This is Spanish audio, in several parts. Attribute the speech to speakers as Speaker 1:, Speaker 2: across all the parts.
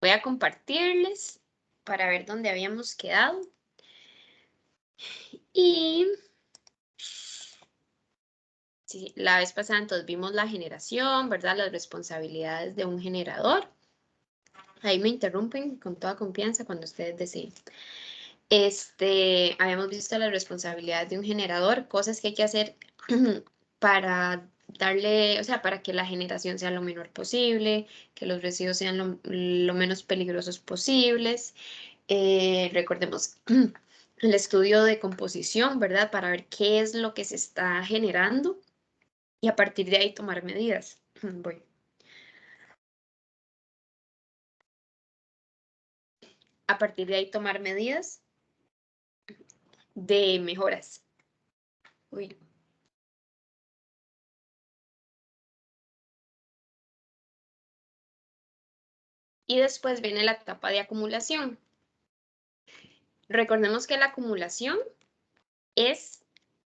Speaker 1: Voy a compartirles para ver dónde habíamos quedado. Y sí, la vez pasada entonces vimos la generación, ¿verdad? Las responsabilidades de un generador. Ahí me interrumpen con toda confianza cuando ustedes deseen. Habíamos visto las responsabilidades de un generador, cosas que hay que hacer para darle, o sea, para que la generación sea lo menor posible, que los residuos sean lo menos peligrosos posibles. Recordemos el estudio de composición, ¿verdad? Para ver qué es lo que se está generando y a partir de ahí tomar medidas. Voy. A partir de ahí tomar medidas de mejoras. Uy. Y después viene la etapa de acumulación. Recordemos que la acumulación es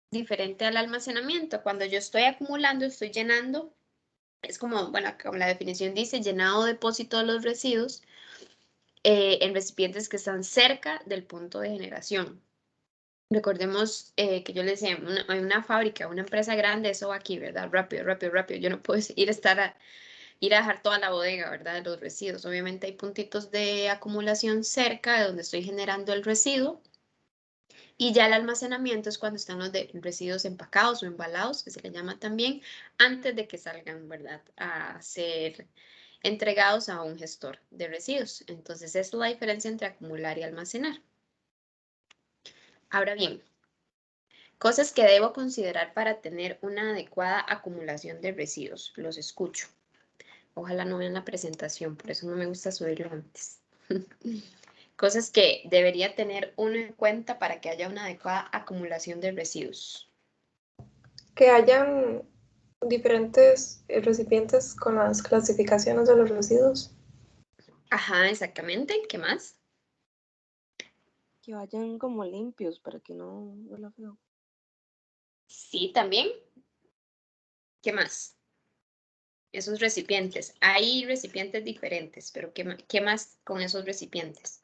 Speaker 1: diferente al almacenamiento. Cuando yo estoy acumulando, estoy llenando, es como, bueno, como la definición dice, llenado o depósito de los residuos en recipientes que están cerca del punto de generación. Recordemos que yo les decía, hay una fábrica, una empresa grande, eso va aquí, ¿verdad? Rápido, rápido, rápido. Yo no puedo ir a dejar toda la bodega, ¿verdad? De los residuos. Obviamente hay puntitos de acumulación cerca de donde estoy generando el residuo. Y ya el almacenamiento es cuando están los residuos empacados o embalados, que se le llama también, antes de que salgan, ¿verdad? A ser entregados a un gestor de residuos. Entonces, esa es la diferencia entre acumular y almacenar. Ahora bien, cosas que debo considerar para tener una adecuada acumulación de residuos. Los escucho. Ojalá no vean la presentación, por eso no me gusta subirlo antes. Cosas que debería tener uno en cuenta para que haya una adecuada acumulación de residuos.
Speaker 2: Que hayan diferentes recipientes con las clasificaciones de los residuos.
Speaker 1: Ajá, exactamente. ¿Qué más?
Speaker 3: Que vayan como limpios para que no huela feo.
Speaker 1: Sí, también. ¿Qué más? Esos recipientes. Hay recipientes diferentes, pero ¿qué más con esos recipientes?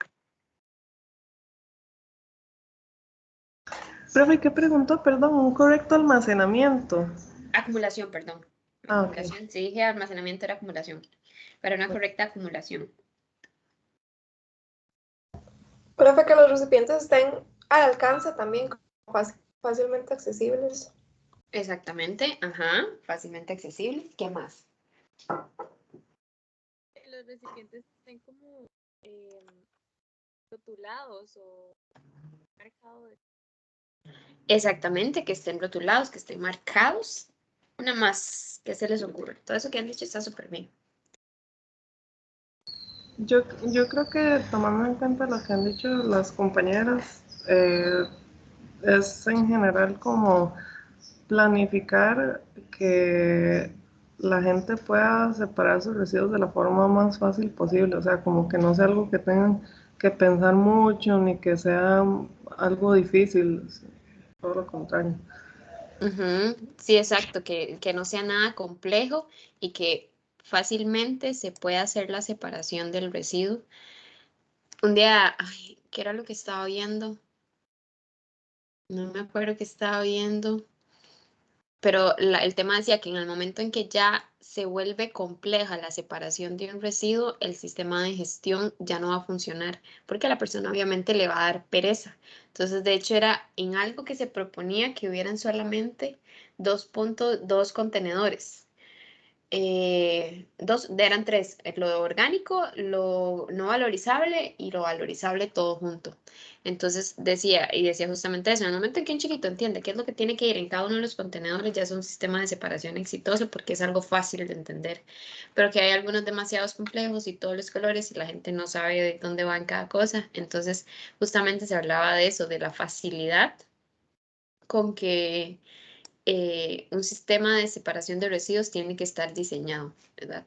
Speaker 4: Profe, ¿qué preguntó? Perdón, un correcto almacenamiento.
Speaker 1: Acumulación, perdón.
Speaker 4: Ah,
Speaker 1: Acumulación.
Speaker 4: ok.
Speaker 1: Sí, dije almacenamiento era acumulación. Para una correcta acumulación.
Speaker 2: Profe, que los recipientes estén al alcance también, fácilmente accesibles.
Speaker 1: Exactamente. Ajá. Fácilmente accesible. ¿Qué más?
Speaker 3: Los recipientes estén como rotulados o marcados.
Speaker 1: Exactamente, que estén rotulados, que estén marcados. Una más. ¿Qué se les ocurre? Todo eso que han dicho está súper bien.
Speaker 4: Yo creo que tomando en cuenta lo que han dicho las compañeras, es en general como planificar que la gente pueda separar sus residuos de la forma más fácil posible, o sea, como que no sea algo que tengan que pensar mucho ni que sea algo difícil, todo lo contrario.
Speaker 1: Sí, exacto, que no sea nada complejo y que fácilmente se pueda hacer la separación del residuo. Un día, ay, ¿qué era lo que estaba viendo? No me acuerdo qué estaba viendo, pero el tema decía que en el momento en que ya se vuelve compleja la separación de un residuo, el sistema de gestión ya no va a funcionar, porque a la persona obviamente le va a dar pereza. Entonces, de hecho, era en algo que se proponía que hubieran solamente 2 contenedores. Eran 3, lo orgánico, lo no valorizable y lo valorizable todo junto. Entonces decía justamente eso, en el momento en que un chiquito entiende qué es lo que tiene que ir en cada uno de los contenedores, ya es un sistema de separación exitoso porque es algo fácil de entender, pero que hay algunos demasiados complejos y todos los colores y la gente no sabe de dónde va en cada cosa. Entonces justamente se hablaba de eso, de la facilidad con que un sistema de separación de residuos tiene que estar diseñado, ¿verdad?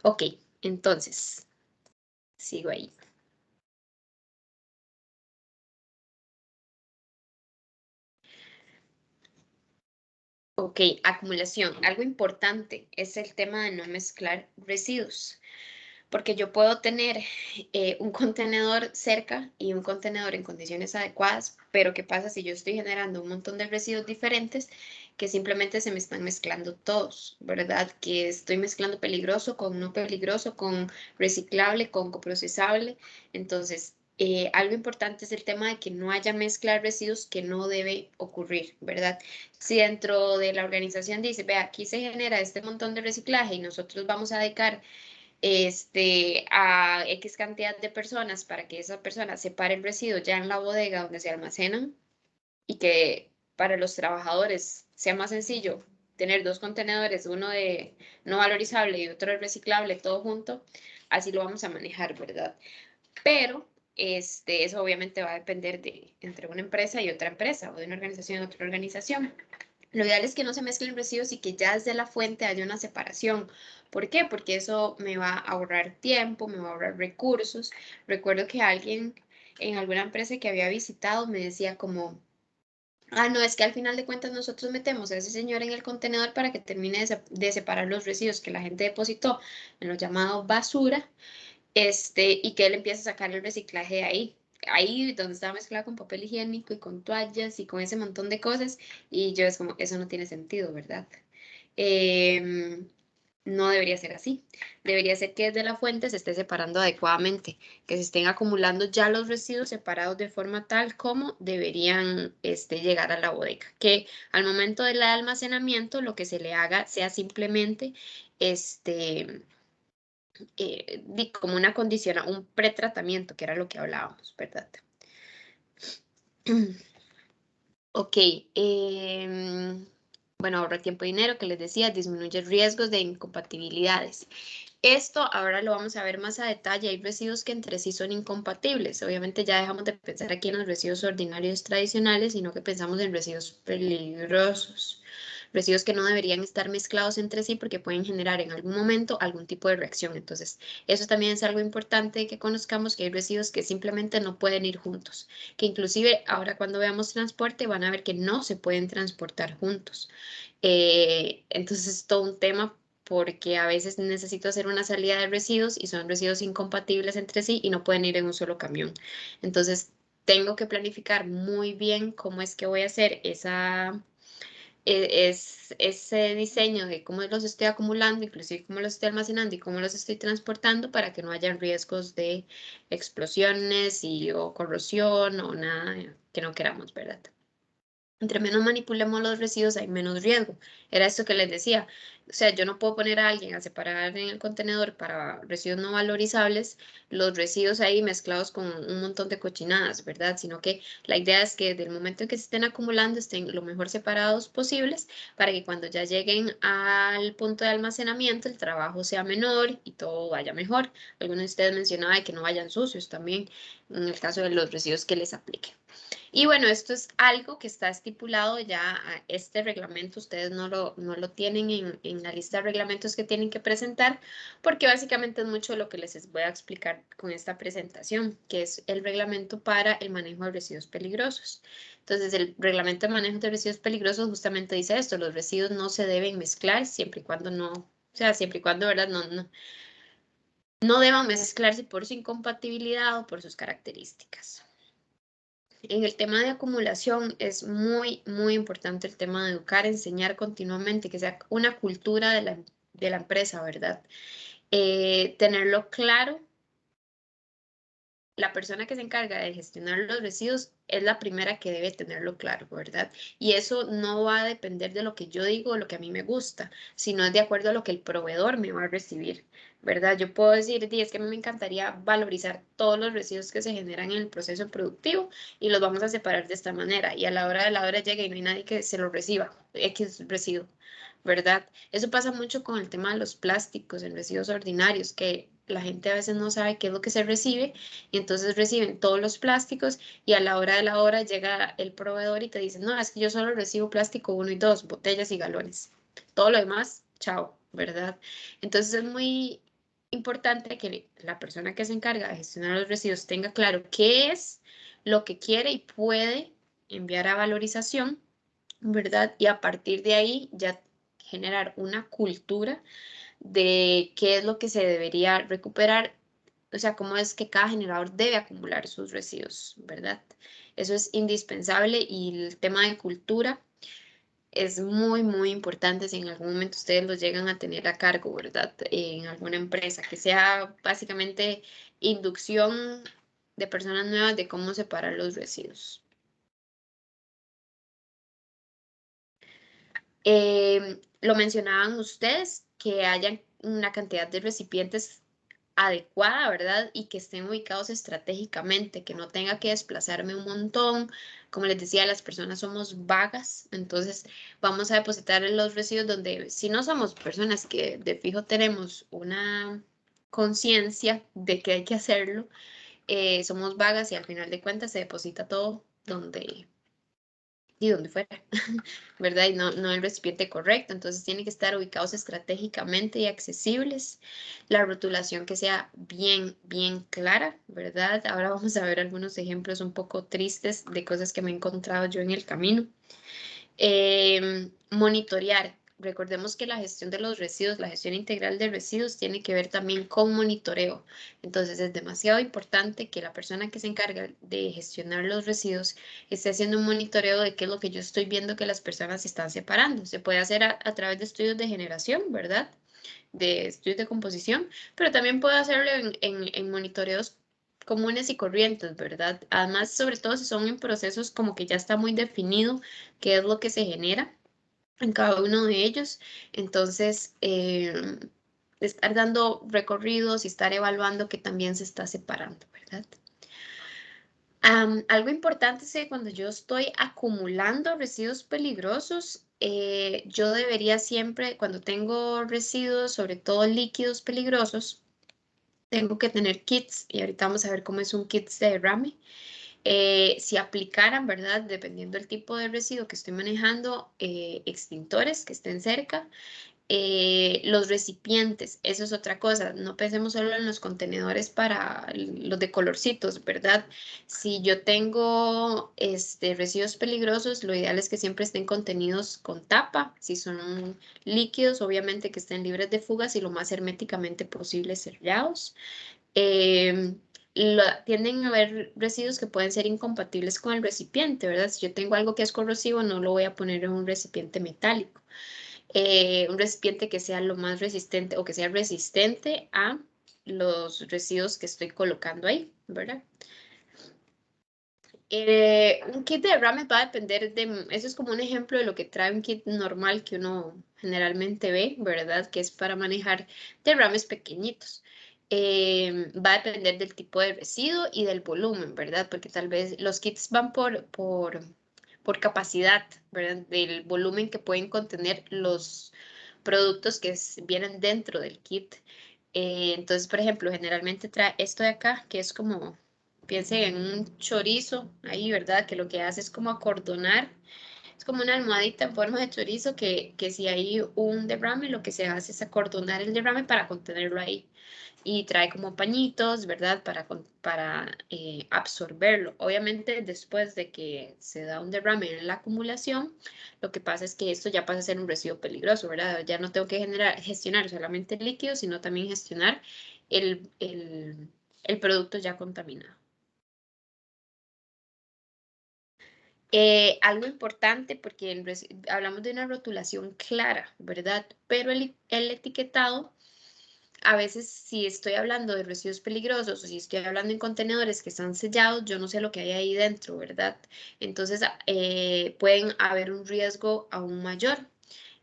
Speaker 1: Ok, entonces, sigo ahí. Ok, acumulación. Algo importante es el tema de no mezclar residuos. porque yo puedo tener un contenedor cerca y un contenedor en condiciones adecuadas, pero ¿qué pasa si yo estoy generando un montón de residuos diferentes que simplemente se me están mezclando todos, ¿verdad? Que estoy mezclando peligroso con no peligroso, con reciclable, con coprocesable. Entonces, algo importante es el tema de que no haya mezcla de residuos, que no debe ocurrir, ¿verdad? Si dentro de la organización dice, ve, aquí se genera este montón de reciclaje y nosotros vamos a dedicar a X cantidad de personas para que esa persona separe el residuo ya en la bodega donde se almacenan y que para los trabajadores sea más sencillo tener dos contenedores, uno de no valorizable y otro de reciclable, todo junto, así lo vamos a manejar, ¿verdad? Pero eso obviamente va a depender de entre una empresa y otra empresa o de una organización y otra organización. Lo ideal es que no se mezclen residuos y que ya desde la fuente haya una separación. ¿Por qué? Porque eso me va a ahorrar tiempo, me va a ahorrar recursos. Recuerdo que alguien en alguna empresa que había visitado me decía como, ah, no, es que al final de cuentas nosotros metemos a ese señor en el contenedor para que termine de separar los residuos que la gente depositó en lo llamado basura, y que él empiece a sacar el reciclaje de ahí donde estaba mezclado con papel higiénico y con toallas y con ese montón de cosas, y yo es como, eso no tiene sentido, ¿verdad? Em, no debería ser así. Debería ser que desde la fuente se esté separando adecuadamente, que se estén acumulando ya los residuos separados de forma tal como deberían llegar a la bodega. Que al momento del almacenamiento lo que se le haga sea simplemente como una condición, un pretratamiento, que era lo que hablábamos, ¿verdad? Ok, bueno, ahorra tiempo y dinero, que les decía, disminuye riesgos de incompatibilidades. Esto ahora lo vamos a ver más a detalle. Hay residuos que entre sí son incompatibles. Obviamente ya dejamos de pensar aquí en los residuos ordinarios tradicionales, sino que pensamos en residuos peligrosos. Residuos que no deberían estar mezclados entre sí porque pueden generar en algún momento algún tipo de reacción. Entonces, eso también es algo importante que conozcamos, que hay residuos que simplemente no pueden ir juntos, que inclusive ahora cuando veamos transporte van a ver que no se pueden transportar juntos. Entonces es todo un tema porque a veces necesito hacer una salida de residuos y son residuos incompatibles entre sí y no pueden ir en un solo camión. Entonces tengo que planificar muy bien cómo es que voy a hacer ese diseño de cómo los estoy acumulando, inclusive cómo los estoy almacenando y cómo los estoy transportando para que no haya riesgos de explosiones o corrosión o nada que no queramos, ¿verdad? Entre menos manipulemos los residuos, hay menos riesgo. Era esto que les decía. O sea, yo no puedo poner a alguien a separar en el contenedor para residuos no valorizables los residuos ahí mezclados con un montón de cochinadas, ¿verdad? Sino que la idea es que desde el momento en que se estén acumulando estén lo mejor separados posibles para que cuando ya lleguen al punto de almacenamiento el trabajo sea menor y todo vaya mejor. Algunos de ustedes mencionaban que no vayan sucios también en el caso de los residuos que les aplique. Y bueno, esto es algo que está estipulado ya, este reglamento, ustedes no lo tienen en la lista de reglamentos que tienen que presentar, porque básicamente es mucho lo que les voy a explicar con esta presentación, que es el reglamento para el manejo de residuos peligrosos. Entonces, el reglamento de manejo de residuos peligrosos justamente dice esto, los residuos no se deben mezclar siempre y cuando no, o sea, siempre y cuando, ¿verdad? No deban mezclarse por su incompatibilidad o por sus características. En el tema de acumulación es muy, muy importante el tema de educar, enseñar continuamente, que sea una cultura de la empresa, ¿verdad? Tenerlo claro, la persona que se encarga de gestionar los residuos es la primera que debe tenerlo claro, ¿verdad? Y eso no va a depender de lo que yo digo o lo que a mí me gusta, sino es de acuerdo a lo que el proveedor me va a recibir, ¿verdad? Yo puedo decir, es que a mí me encantaría valorizar todos los residuos que se generan en el proceso productivo y los vamos a separar de esta manera. Y a la hora de la hora llega y no hay nadie que se lo reciba, X residuo, ¿verdad? Eso pasa mucho con el tema de los plásticos en residuos ordinarios, que la gente a veces no sabe qué es lo que se recibe y entonces reciben todos los plásticos y a la hora de la hora llega el proveedor y te dice, no, es que yo solo recibo plástico 1 y 2, botellas y galones. Todo lo demás, chao, ¿verdad? Entonces es muy importante que la persona que se encarga de gestionar los residuos tenga claro qué es lo que quiere y puede enviar a valorización, ¿verdad? Y a partir de ahí ya generar una cultura de qué es lo que se debería recuperar, o sea, cómo es que cada generador debe acumular sus residuos, ¿verdad? Eso es indispensable y el tema de cultura es muy, muy importante si en algún momento ustedes lo llegan a tener a cargo, ¿verdad? En alguna empresa, que sea básicamente inducción de personas nuevas de cómo separar los residuos. Lo mencionaban ustedes, que haya una cantidad de recipientes adecuada, ¿verdad? Y que estén ubicados estratégicamente, que no tenga que desplazarme un montón. Como les decía, las personas somos vagas, entonces vamos a depositar los residuos donde, si no somos personas que de fijo tenemos una conciencia de que hay que hacerlo, somos vagas y al final de cuentas se deposita todo donde fuera, ¿verdad? Y no el recipiente correcto. Entonces tienen que estar ubicados estratégicamente y accesibles. La rotulación que sea bien, bien clara, ¿verdad? Ahora vamos a ver algunos ejemplos un poco tristes de cosas que me he encontrado yo en el camino. Monitorear. Recordemos que la gestión de los residuos, la gestión integral de residuos tiene que ver también con monitoreo. Entonces es demasiado importante que la persona que se encarga de gestionar los residuos esté haciendo un monitoreo de qué es lo que yo estoy viendo que las personas están separando. Se puede hacer a través de estudios de generación, ¿verdad? De estudios de composición, pero también puede hacerlo en monitoreos comunes y corrientes, ¿verdad? Además, sobre todo si son en procesos como que ya está muy definido qué es lo que se genera en cada uno de ellos. Entonces, estar dando recorridos y estar evaluando que también se está separando, ¿verdad? Algo importante es que cuando yo estoy acumulando residuos peligrosos, yo debería siempre, cuando tengo residuos, sobre todo líquidos peligrosos, tengo que tener kits, y ahorita vamos a ver cómo es un kit de derrame. Si aplicaran, ¿verdad? Dependiendo del tipo de residuo que estoy manejando, extintores que estén cerca. Los recipientes, eso es otra cosa, no pensemos solo en los contenedores para los de colorcitos, ¿verdad? Si yo tengo residuos peligrosos, lo ideal es que siempre estén contenidos con tapa, si son líquidos, obviamente que estén libres de fugas y lo más herméticamente posible sellados. Tienden a haber residuos que pueden ser incompatibles con el recipiente, ¿verdad? Si yo tengo algo que es corrosivo, no lo voy a poner en un recipiente metálico. Un recipiente que sea lo más resistente o que sea resistente a los residuos que estoy colocando ahí, ¿verdad? Un kit de derrame va a depender eso es como un ejemplo de lo que trae un kit normal que uno generalmente ve, ¿verdad? Que es para manejar derrames pequeñitos. Va a depender del tipo de residuo y del volumen, ¿verdad? Porque tal vez los kits van por capacidad, ¿verdad? Del volumen que pueden contener los productos que vienen dentro del kit. Entonces, por ejemplo, generalmente trae esto de acá, que es como, piensen en un chorizo ahí, ¿verdad? Que lo que hace es como acordonar, es como una almohadita en forma de chorizo que si hay un derrame, lo que se hace es acordonar el derrame para contenerlo ahí. Y trae como pañitos, ¿verdad? Para absorberlo. Obviamente, después de que se da un derrame en la acumulación, lo que pasa es que esto ya pasa a ser un residuo peligroso, ¿verdad? Ya no tengo que gestionar solamente el líquido, sino también gestionar el producto ya contaminado. Algo importante porque hablamos de una rotulación clara, ¿verdad? Pero el etiquetado, a veces si estoy hablando de residuos peligrosos o si estoy hablando en contenedores que están sellados, yo no sé lo que hay ahí dentro, ¿verdad? Entonces pueden haber un riesgo aún mayor.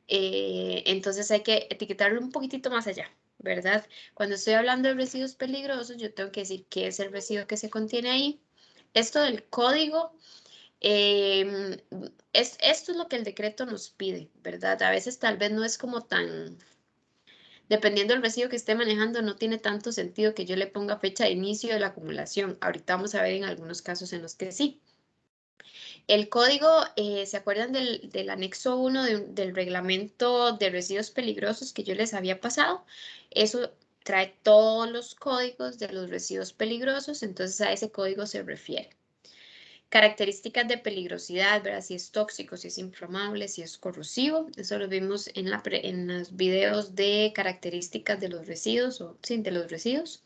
Speaker 1: Entonces hay que etiquetarlo un poquitito más allá, ¿verdad? Cuando estoy hablando de residuos peligrosos, yo tengo que decir qué es el residuo que se contiene ahí. Esto del código. Esto es lo que el decreto nos pide, ¿verdad? A veces tal vez no es como tan, dependiendo del residuo que esté manejando, no tiene tanto sentido que yo le ponga fecha de inicio de la acumulación. Ahorita vamos a ver en algunos casos en los que sí. El código, ¿se acuerdan del anexo 1 del reglamento de residuos peligrosos que yo les había pasado? Eso trae todos los códigos de los residuos peligrosos, entonces a ese código se refiere. Características de peligrosidad, ¿verdad? Si es tóxico, si es inflamable, si es corrosivo. Eso lo vimos en los videos de características de los residuos, de los residuos.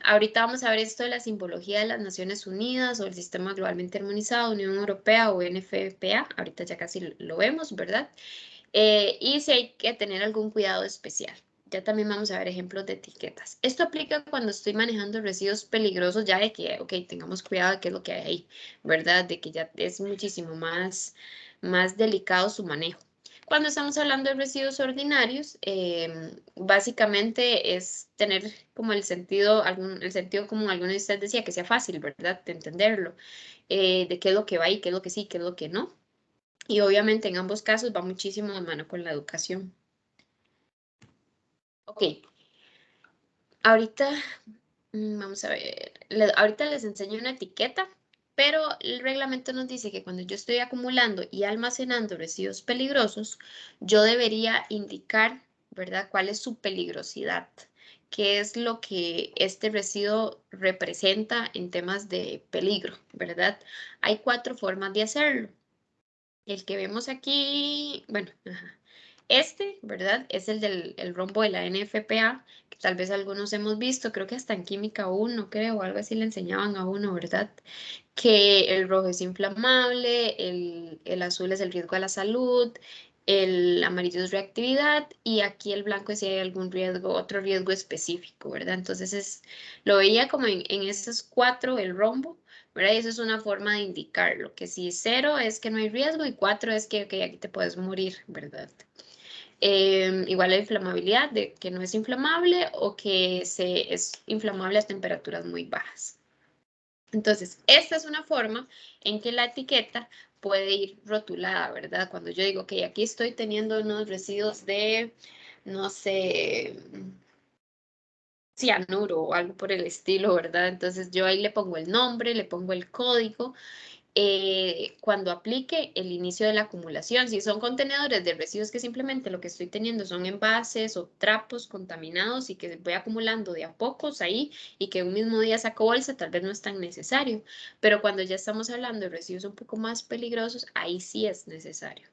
Speaker 1: Ahorita vamos a ver esto de la simbología de las Naciones Unidas o el Sistema Globalmente Armonizado, Unión Europea o NFPA. Ahorita ya casi lo vemos, ¿verdad? Y si hay que tener algún cuidado especial. Ya también vamos a ver ejemplos de etiquetas. Esto aplica cuando estoy manejando residuos peligrosos, ya de que, ok, tengamos cuidado de qué es lo que hay ahí, ¿verdad? De que ya es muchísimo más delicado su manejo. Cuando estamos hablando de residuos ordinarios, básicamente es tener como el sentido como alguno de ustedes decía, que sea fácil, ¿verdad? De entenderlo, de qué es lo que va y qué es lo que sí, qué es lo que no. Y obviamente en ambos casos va muchísimo de mano con la educación. Ok, ahorita vamos a ver, ahorita les enseño una etiqueta, pero el reglamento nos dice que cuando yo estoy acumulando y almacenando residuos peligrosos, yo debería indicar, ¿verdad?, cuál es su peligrosidad, qué es lo que este residuo representa en temas de peligro, ¿verdad? Hay 4 formas de hacerlo. El que vemos aquí, bueno, ¿verdad? Es el del rombo de la NFPA, que tal vez algunos hemos visto, creo que hasta en Química 1, creo, o algo así le enseñaban a uno, ¿verdad? Que el rojo es inflamable, el azul es el riesgo a la salud, el amarillo es reactividad y aquí el blanco es si hay algún riesgo, otro riesgo específico, ¿verdad? Entonces lo veía como en esos 4 el rombo, ¿verdad? Y eso es una forma de indicarlo, que si 0 es que no hay riesgo y 4 es que okay, aquí te puedes morir, ¿verdad? Igual la inflamabilidad, de que no es inflamable o que es inflamable a temperaturas muy bajas. Entonces, esta es una forma en que la etiqueta puede ir rotulada, ¿verdad? Cuando yo digo que aquí estoy teniendo unos residuos de, no sé, cianuro o algo por el estilo, ¿verdad? Entonces yo ahí le pongo el nombre, le pongo el código. Cuando aplique el inicio de la acumulación. Si son contenedores de residuos que simplemente lo que estoy teniendo son envases o trapos contaminados y que voy acumulando de a pocos ahí y que un mismo día saco bolsa, tal vez no es tan necesario. Pero cuando ya estamos hablando de residuos un poco más peligrosos, ahí sí es necesario.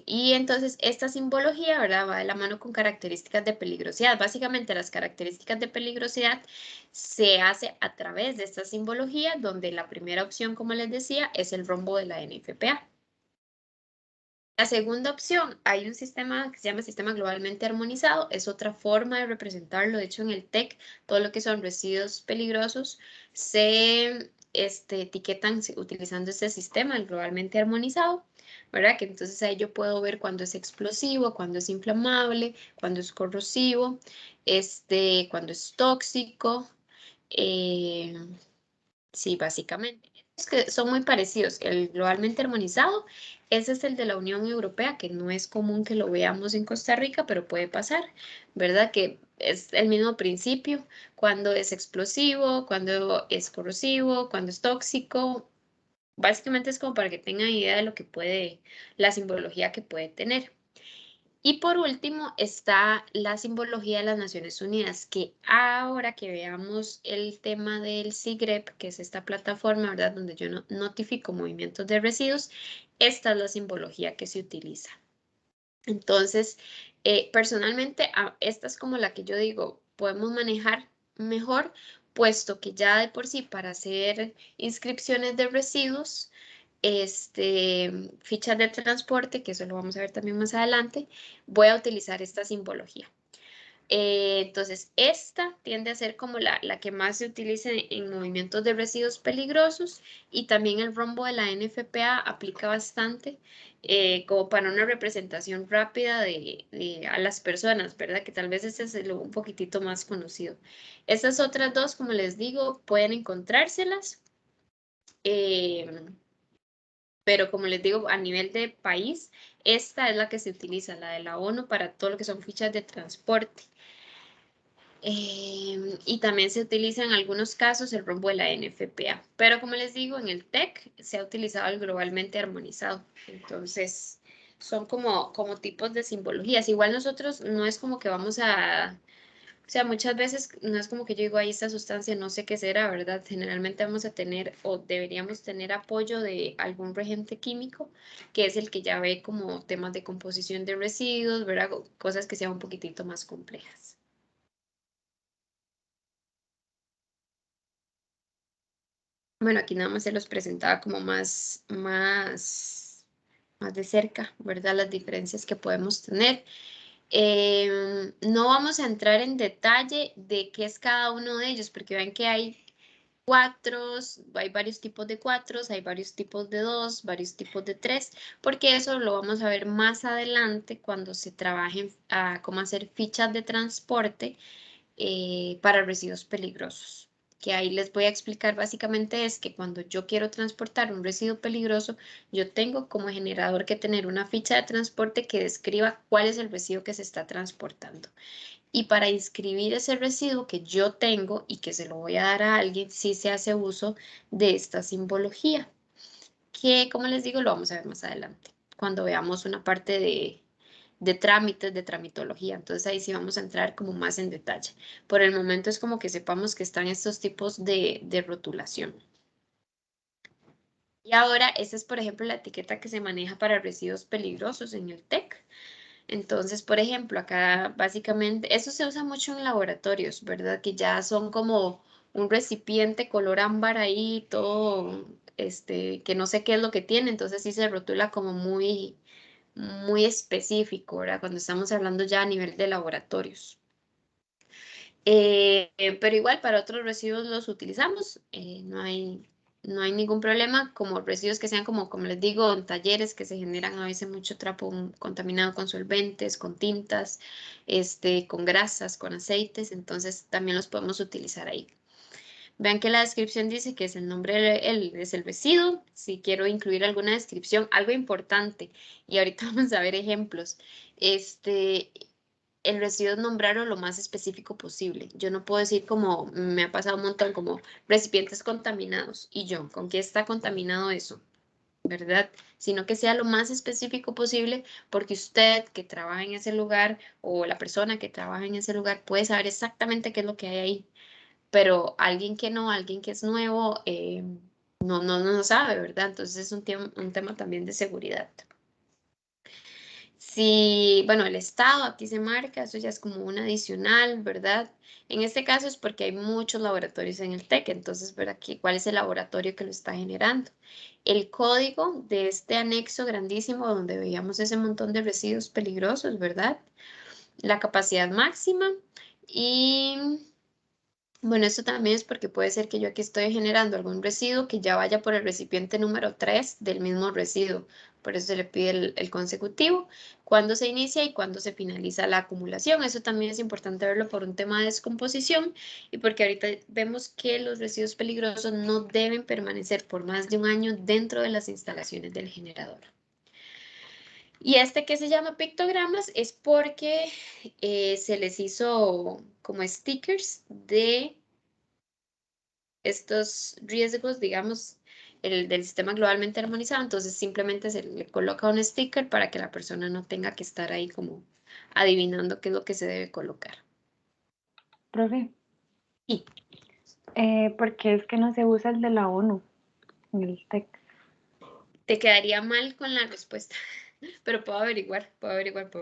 Speaker 1: Y entonces esta simbología, ¿verdad?, va de la mano con características de peligrosidad. Básicamente las características de peligrosidad se hace a través de esta simbología, donde la primera opción, como les decía, es el rombo de la NFPA. La segunda opción, hay un sistema que se llama Sistema Globalmente Armonizado, es otra forma de representarlo. De hecho, en el TEC, todo lo que son residuos peligrosos se etiquetan utilizando este sistema, el Globalmente Armonizado, ¿verdad? Que entonces ahí yo puedo ver cuándo es explosivo, cuándo es inflamable, cuándo es corrosivo, cuándo es tóxico. Sí, básicamente. Es que son muy parecidos. El globalmente armonizado, ese es el de la Unión Europea, que no es común que lo veamos en Costa Rica, pero puede pasar, ¿verdad? Que es el mismo principio, cuando es explosivo, cuando es corrosivo, cuando es tóxico. Básicamente es como para que tengan idea de lo que puede, la simbología que puede tener. Y por último está la simbología de las Naciones Unidas, que ahora que veamos el tema del SIGREP, que es esta plataforma, ¿verdad?, donde yo notifico movimientos de residuos, esta es la simbología que se utiliza. Entonces, personalmente, esta es como la que yo digo, podemos manejar mejor, puesto que ya de por sí para hacer inscripciones de residuos, fichas de transporte, que eso lo vamos a ver también más adelante, voy a utilizar esta simbología. Entonces, esta tiende a ser como la que más se utiliza en movimientos de residuos peligrosos y también el rombo de la NFPA aplica bastante como para una representación rápida a las personas, ¿verdad? Que tal vez este es un poquitito más conocido. Estas otras dos, como les digo, pueden encontrárselas. Pero como les digo, a nivel de país, esta es la que se utiliza, la de la ONU, para todo lo que son fichas de transporte. Y también se utiliza en algunos casos el rombo de la NFPA. Pero como les digo, en el TEC se ha utilizado el globalmente armonizado. Entonces, son como tipos de simbologías. Igual nosotros no es como que vamos a O sea, muchas veces no es como que yo digo, ahí esta sustancia no sé qué será, ¿verdad? Generalmente vamos a tener o deberíamos tener apoyo de algún reagente químico, que es el que ya ve como temas de composición de residuos, ¿verdad? Cosas que sean un poquitito más complejas. Bueno, aquí nada más se los presentaba como más de cerca, ¿verdad? Las diferencias que podemos tener. No vamos a entrar en detalle de qué es cada uno de ellos, porque ven que hay cuatros, hay varios tipos de cuatros, hay varios tipos de dos, varios tipos de tres, porque eso lo vamos a ver más adelante cuando se trabajen a cómo hacer fichas de transporte para residuos peligrosos. Que ahí les voy a explicar básicamente es que cuando yo quiero transportar un residuo peligroso, yo tengo como generador que tener una ficha de transporte que describa cuál es el residuo que se está transportando. Y para inscribir ese residuo que yo tengo y que se lo voy a dar a alguien, sí se hace uso de esta simbología, que como les digo, lo vamos a ver más adelante, cuando veamos una parte de trámites, de tramitología. Entonces ahí sí vamos a entrar como más en detalle. Por el momento es como que sepamos que están estos tipos de rotulación. Y ahora, esta es, por ejemplo, la etiqueta que se maneja para residuos peligrosos en el TEC. Entonces, por ejemplo, acá básicamente, eso se usa mucho en laboratorios, ¿verdad? Que ya son como un recipiente color ámbar ahí, todo, que no sé qué es lo que tiene, entonces sí se rotula como muy específico, ¿verdad? Cuando estamos hablando ya a nivel de laboratorios. Pero igual para otros residuos los utilizamos, no hay ningún problema, como residuos que sean como les digo, en talleres que se generan a veces mucho trapo contaminado con solventes, con tintas, con grasas, con aceites, entonces también los podemos utilizar ahí. Vean que la descripción dice que es el nombre, es el residuo. Si quiero incluir alguna descripción, algo importante, y ahorita vamos a ver ejemplos, el residuo es nombrarlo lo más específico posible. Yo no puedo decir como, me ha pasado un montón, como recipientes contaminados. ¿Y yo? ¿Con qué está contaminado eso? ¿Verdad? Sino que sea lo más específico posible, porque usted que trabaja en ese lugar o la persona que trabaja en ese lugar puede saber exactamente qué es lo que hay ahí, pero alguien que no, alguien que es nuevo, no sabe, ¿verdad? Entonces es un tema también de seguridad. Sí, bueno, el estado aquí se marca, eso ya es como un adicional, ¿verdad? En este caso es porque hay muchos laboratorios en el TEC, entonces ver aquí cuál es el laboratorio que lo está generando. El código de este anexo grandísimo donde veíamos ese montón de residuos peligrosos, ¿verdad? La capacidad máxima y bueno, esto también es porque puede ser que yo aquí estoy generando algún residuo que ya vaya por el recipiente número 3 del mismo residuo. Por eso se le pide el consecutivo, cuándo se inicia y cuándo se finaliza la acumulación. Eso también es importante verlo por un tema de descomposición y porque ahorita vemos que los residuos peligrosos no deben permanecer por más de un año dentro de las instalaciones del generador. Y este que se llama pictogramas es porque se les hizo como stickers de estos riesgos, digamos, el del sistema globalmente armonizado, entonces simplemente se le coloca un sticker para que la persona no tenga que estar ahí como adivinando qué es lo que se debe colocar.
Speaker 5: Profe,
Speaker 1: Y
Speaker 5: ¿por qué es que no se usa el de la ONU en el TEC?
Speaker 1: te quedaría mal con la respuesta, pero puedo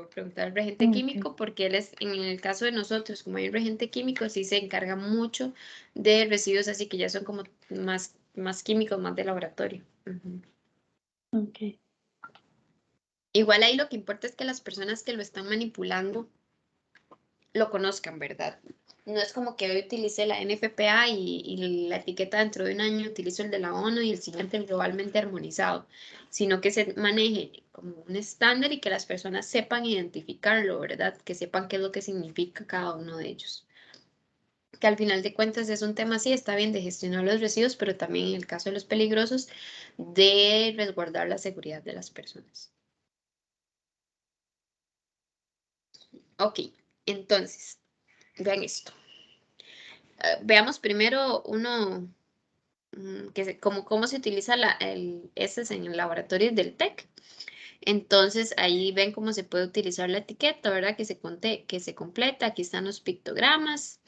Speaker 1: preguntar al regente
Speaker 5: Ok.
Speaker 1: químico porque él es, en el caso de nosotros, como hay un regente químico, sí se encarga mucho de residuos, así que ya son como más químicos, más de laboratorio. Ujú.
Speaker 5: Ok.
Speaker 1: Igual ahí lo que importa es que las personas que lo están manipulando lo conozcan, ¿verdad? No es como que hoy utilice la NFPA y la etiqueta dentro de un año utilizo el de la ONU y el siguiente el globalmente armonizado, sino que se maneje como un estándar y que las personas sepan identificarlo, ¿verdad? Que sepan qué es lo que significa cada uno de ellos. Que al final de cuentas es un tema, sí, está bien de gestionar los residuos, pero también en el caso de los peligrosos, de resguardar la seguridad de las personas. Ok, entonces, vean esto. Veamos primero uno cómo se utiliza este en el laboratorio del TEC. Entonces ahí ven cómo se puede utilizar la etiqueta, ¿verdad? Que se completa, aquí están los pictogramas.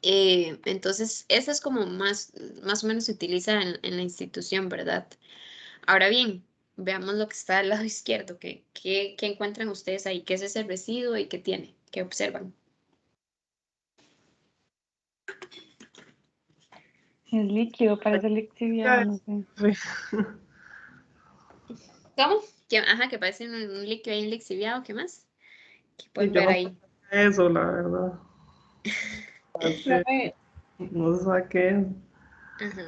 Speaker 1: Entonces, esa es como más o menos se utiliza en la institución, ¿verdad? Ahora bien, veamos lo que está del lado izquierdo. ¿Qué encuentran ustedes ahí? ¿Qué es ese residuo y qué tiene? ¿Qué observan?
Speaker 5: Es líquido, parece lixiviado, no sé.
Speaker 1: ¿Cómo? Ajá, que parece un líquido ahí, un lixiviado. ¿Qué más? ¿Qué
Speaker 4: Y
Speaker 1: pueden
Speaker 4: yo
Speaker 1: ver
Speaker 4: no
Speaker 1: ahí?
Speaker 4: sé eso, la verdad. Hace-
Speaker 6: Profe,
Speaker 4: No sé qué es.
Speaker 1: Ajá.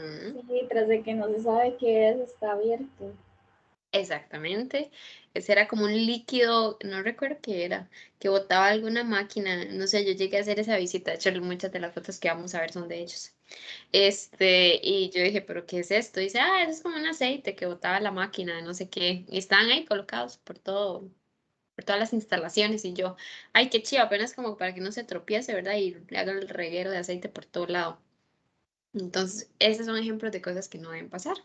Speaker 6: sí, tras de que no se sabe qué es, está abierto.
Speaker 1: Exactamente. Ese era como un líquido, no recuerdo qué era, que botaba alguna máquina. No sé, yo llegué a hacer esa visita. De hecho, muchas de las fotos que vamos a ver son de ellos. Y yo dije, ¿pero qué es esto? Dice, eso es como un aceite que botaba la máquina, no sé qué. Y estaban ahí colocados por todas las instalaciones. Y yo, ay, qué chido, apenas como para que no se tropiece, ¿verdad? Y le haga el reguero de aceite por todo lado. Entonces, esos son ejemplos de cosas que no deben pasar.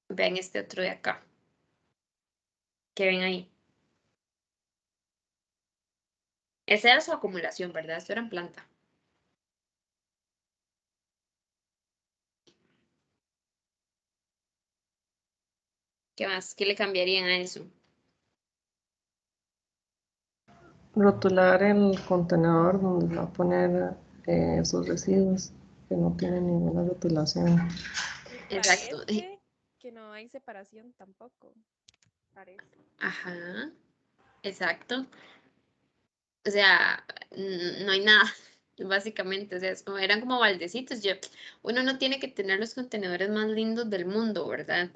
Speaker 1: Vean este otro de acá. ¿Qué ven ahí? Esa era su acumulación, ¿verdad? Esto era en planta. ¿Qué más? ¿Qué le cambiarían a eso?
Speaker 4: Rotular el contenedor donde se va a poner esos residuos que no tienen ninguna rotulación.
Speaker 1: Exacto.
Speaker 7: Parece que no hay separación tampoco. Parece.
Speaker 1: Ajá, exacto. O sea, no hay nada, básicamente. O sea, eran como baldecitos. Uno no tiene que tener los contenedores más lindos del mundo, ¿verdad?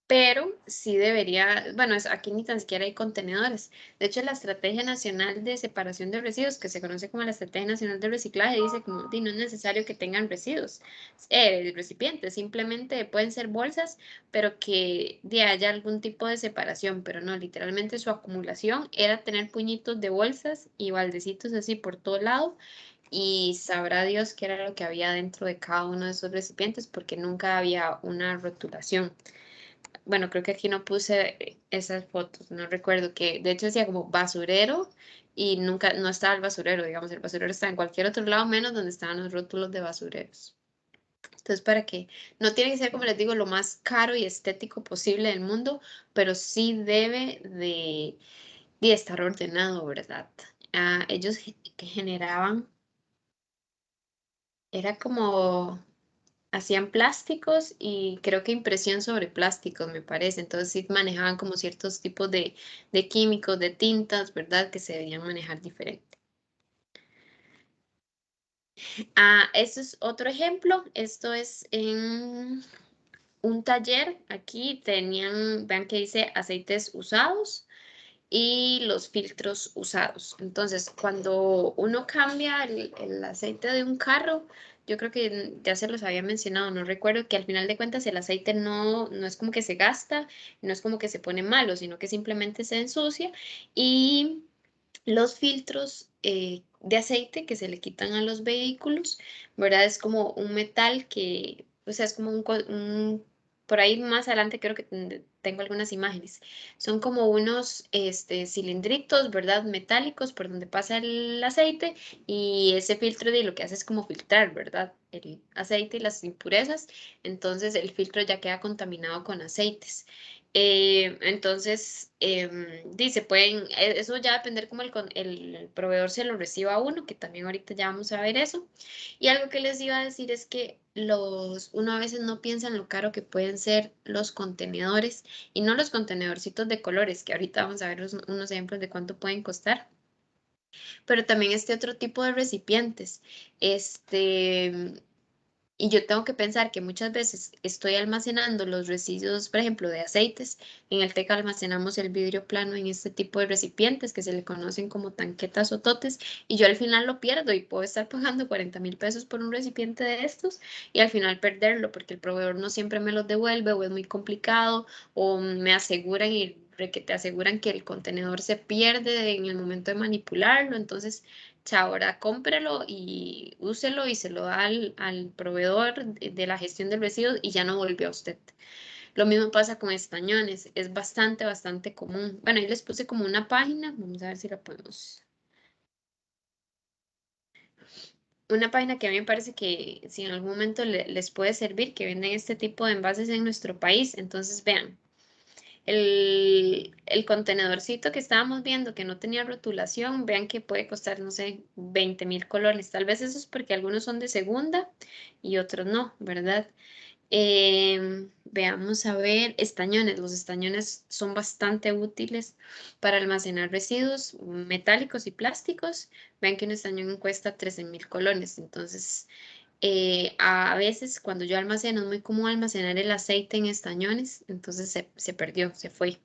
Speaker 1: Pero sí debería, bueno, aquí ni tan siquiera hay contenedores. De hecho, la Estrategia Nacional de Separación de Residuos, que se conoce como la Estrategia Nacional de Reciclaje, dice como, no es necesario que tengan residuos, recipientes, simplemente pueden ser bolsas, pero que haya algún tipo de separación, pero no, literalmente su acumulación era tener puñitos de bolsas y baldecitos así por todo lado, y sabrá Dios qué era lo que había dentro de cada uno de esos recipientes, porque nunca había una rotulación. Bueno, creo que aquí no puse esas fotos, no recuerdo que, de hecho decía como basurero y nunca, no estaba el basurero, digamos, el basurero está en cualquier otro lado menos donde estaban los rótulos de basureros. Entonces, para que no tiene que ser, como les digo, lo más caro y estético posible del mundo, pero sí debe de estar ordenado, ¿verdad? Ellos que generaban, era como hacían plásticos y creo que impresión sobre plásticos, me parece. Entonces sí manejaban como ciertos tipos de químicos, de tintas, ¿verdad? Que se debían manejar diferente. Esto es otro ejemplo. Esto es en un taller. Aquí tenían, vean que dice aceites usados y los filtros usados. Entonces, cuando uno cambia el aceite de un carro, yo creo que ya se los había mencionado, no recuerdo que al final de cuentas el aceite no es como que se gasta, no es como que se pone malo, sino que simplemente se ensucia y los filtros de aceite que se le quitan a los vehículos, ¿verdad? Es como un metal que, o sea, es como por ahí más adelante creo que tengo algunas imágenes. Son como unos cilindritos, ¿verdad? Metálicos por donde pasa el aceite y ese filtro de lo que hace es como filtrar, ¿verdad? El aceite y las impurezas. Entonces el filtro ya queda contaminado con aceites. Entonces, dice, eso ya depender como el proveedor se lo reciba a uno, que también ahorita ya vamos a ver eso. Y algo que les iba a decir es que uno a veces no piensa en lo caro que pueden ser los contenedores y no los contenedorcitos de colores, que ahorita vamos a ver unos ejemplos de cuánto pueden costar, pero también este otro tipo de recipientes. Y yo tengo que pensar que muchas veces estoy almacenando los residuos, por ejemplo, de aceites. En el TEC almacenamos el vidrio plano en este tipo de recipientes que se le conocen como tanquetas o totes. Y yo al final lo pierdo y puedo estar pagando 40.000 pesos por un recipiente de estos y al final perderlo porque el proveedor no siempre me los devuelve o es muy complicado o me aseguran que te aseguran que el contenedor se pierde en el momento de manipularlo. Entonces, ahora cómprelo y úselo y se lo da al proveedor de la gestión del residuo y ya no volvió a usted. Lo mismo pasa con estañones, es bastante común. Bueno, ahí les puse como una página, vamos a ver si la podemos. Una página que a mí me parece que si en algún momento les puede servir, que venden este tipo de envases en nuestro país. Entonces, vean, el contenedorcito que estábamos viendo que no tenía rotulación, vean que puede costar, no sé, 20.000 colones. Tal vez eso es porque algunos son de segunda y otros no, ¿verdad? Veamos a ver, estañones. Los estañones son bastante útiles para almacenar residuos metálicos y plásticos. Vean que un estañón cuesta 13.000 colones. Entonces, a veces cuando yo almaceno, es muy común almacenar el aceite en estañones. Entonces se perdió, se fue.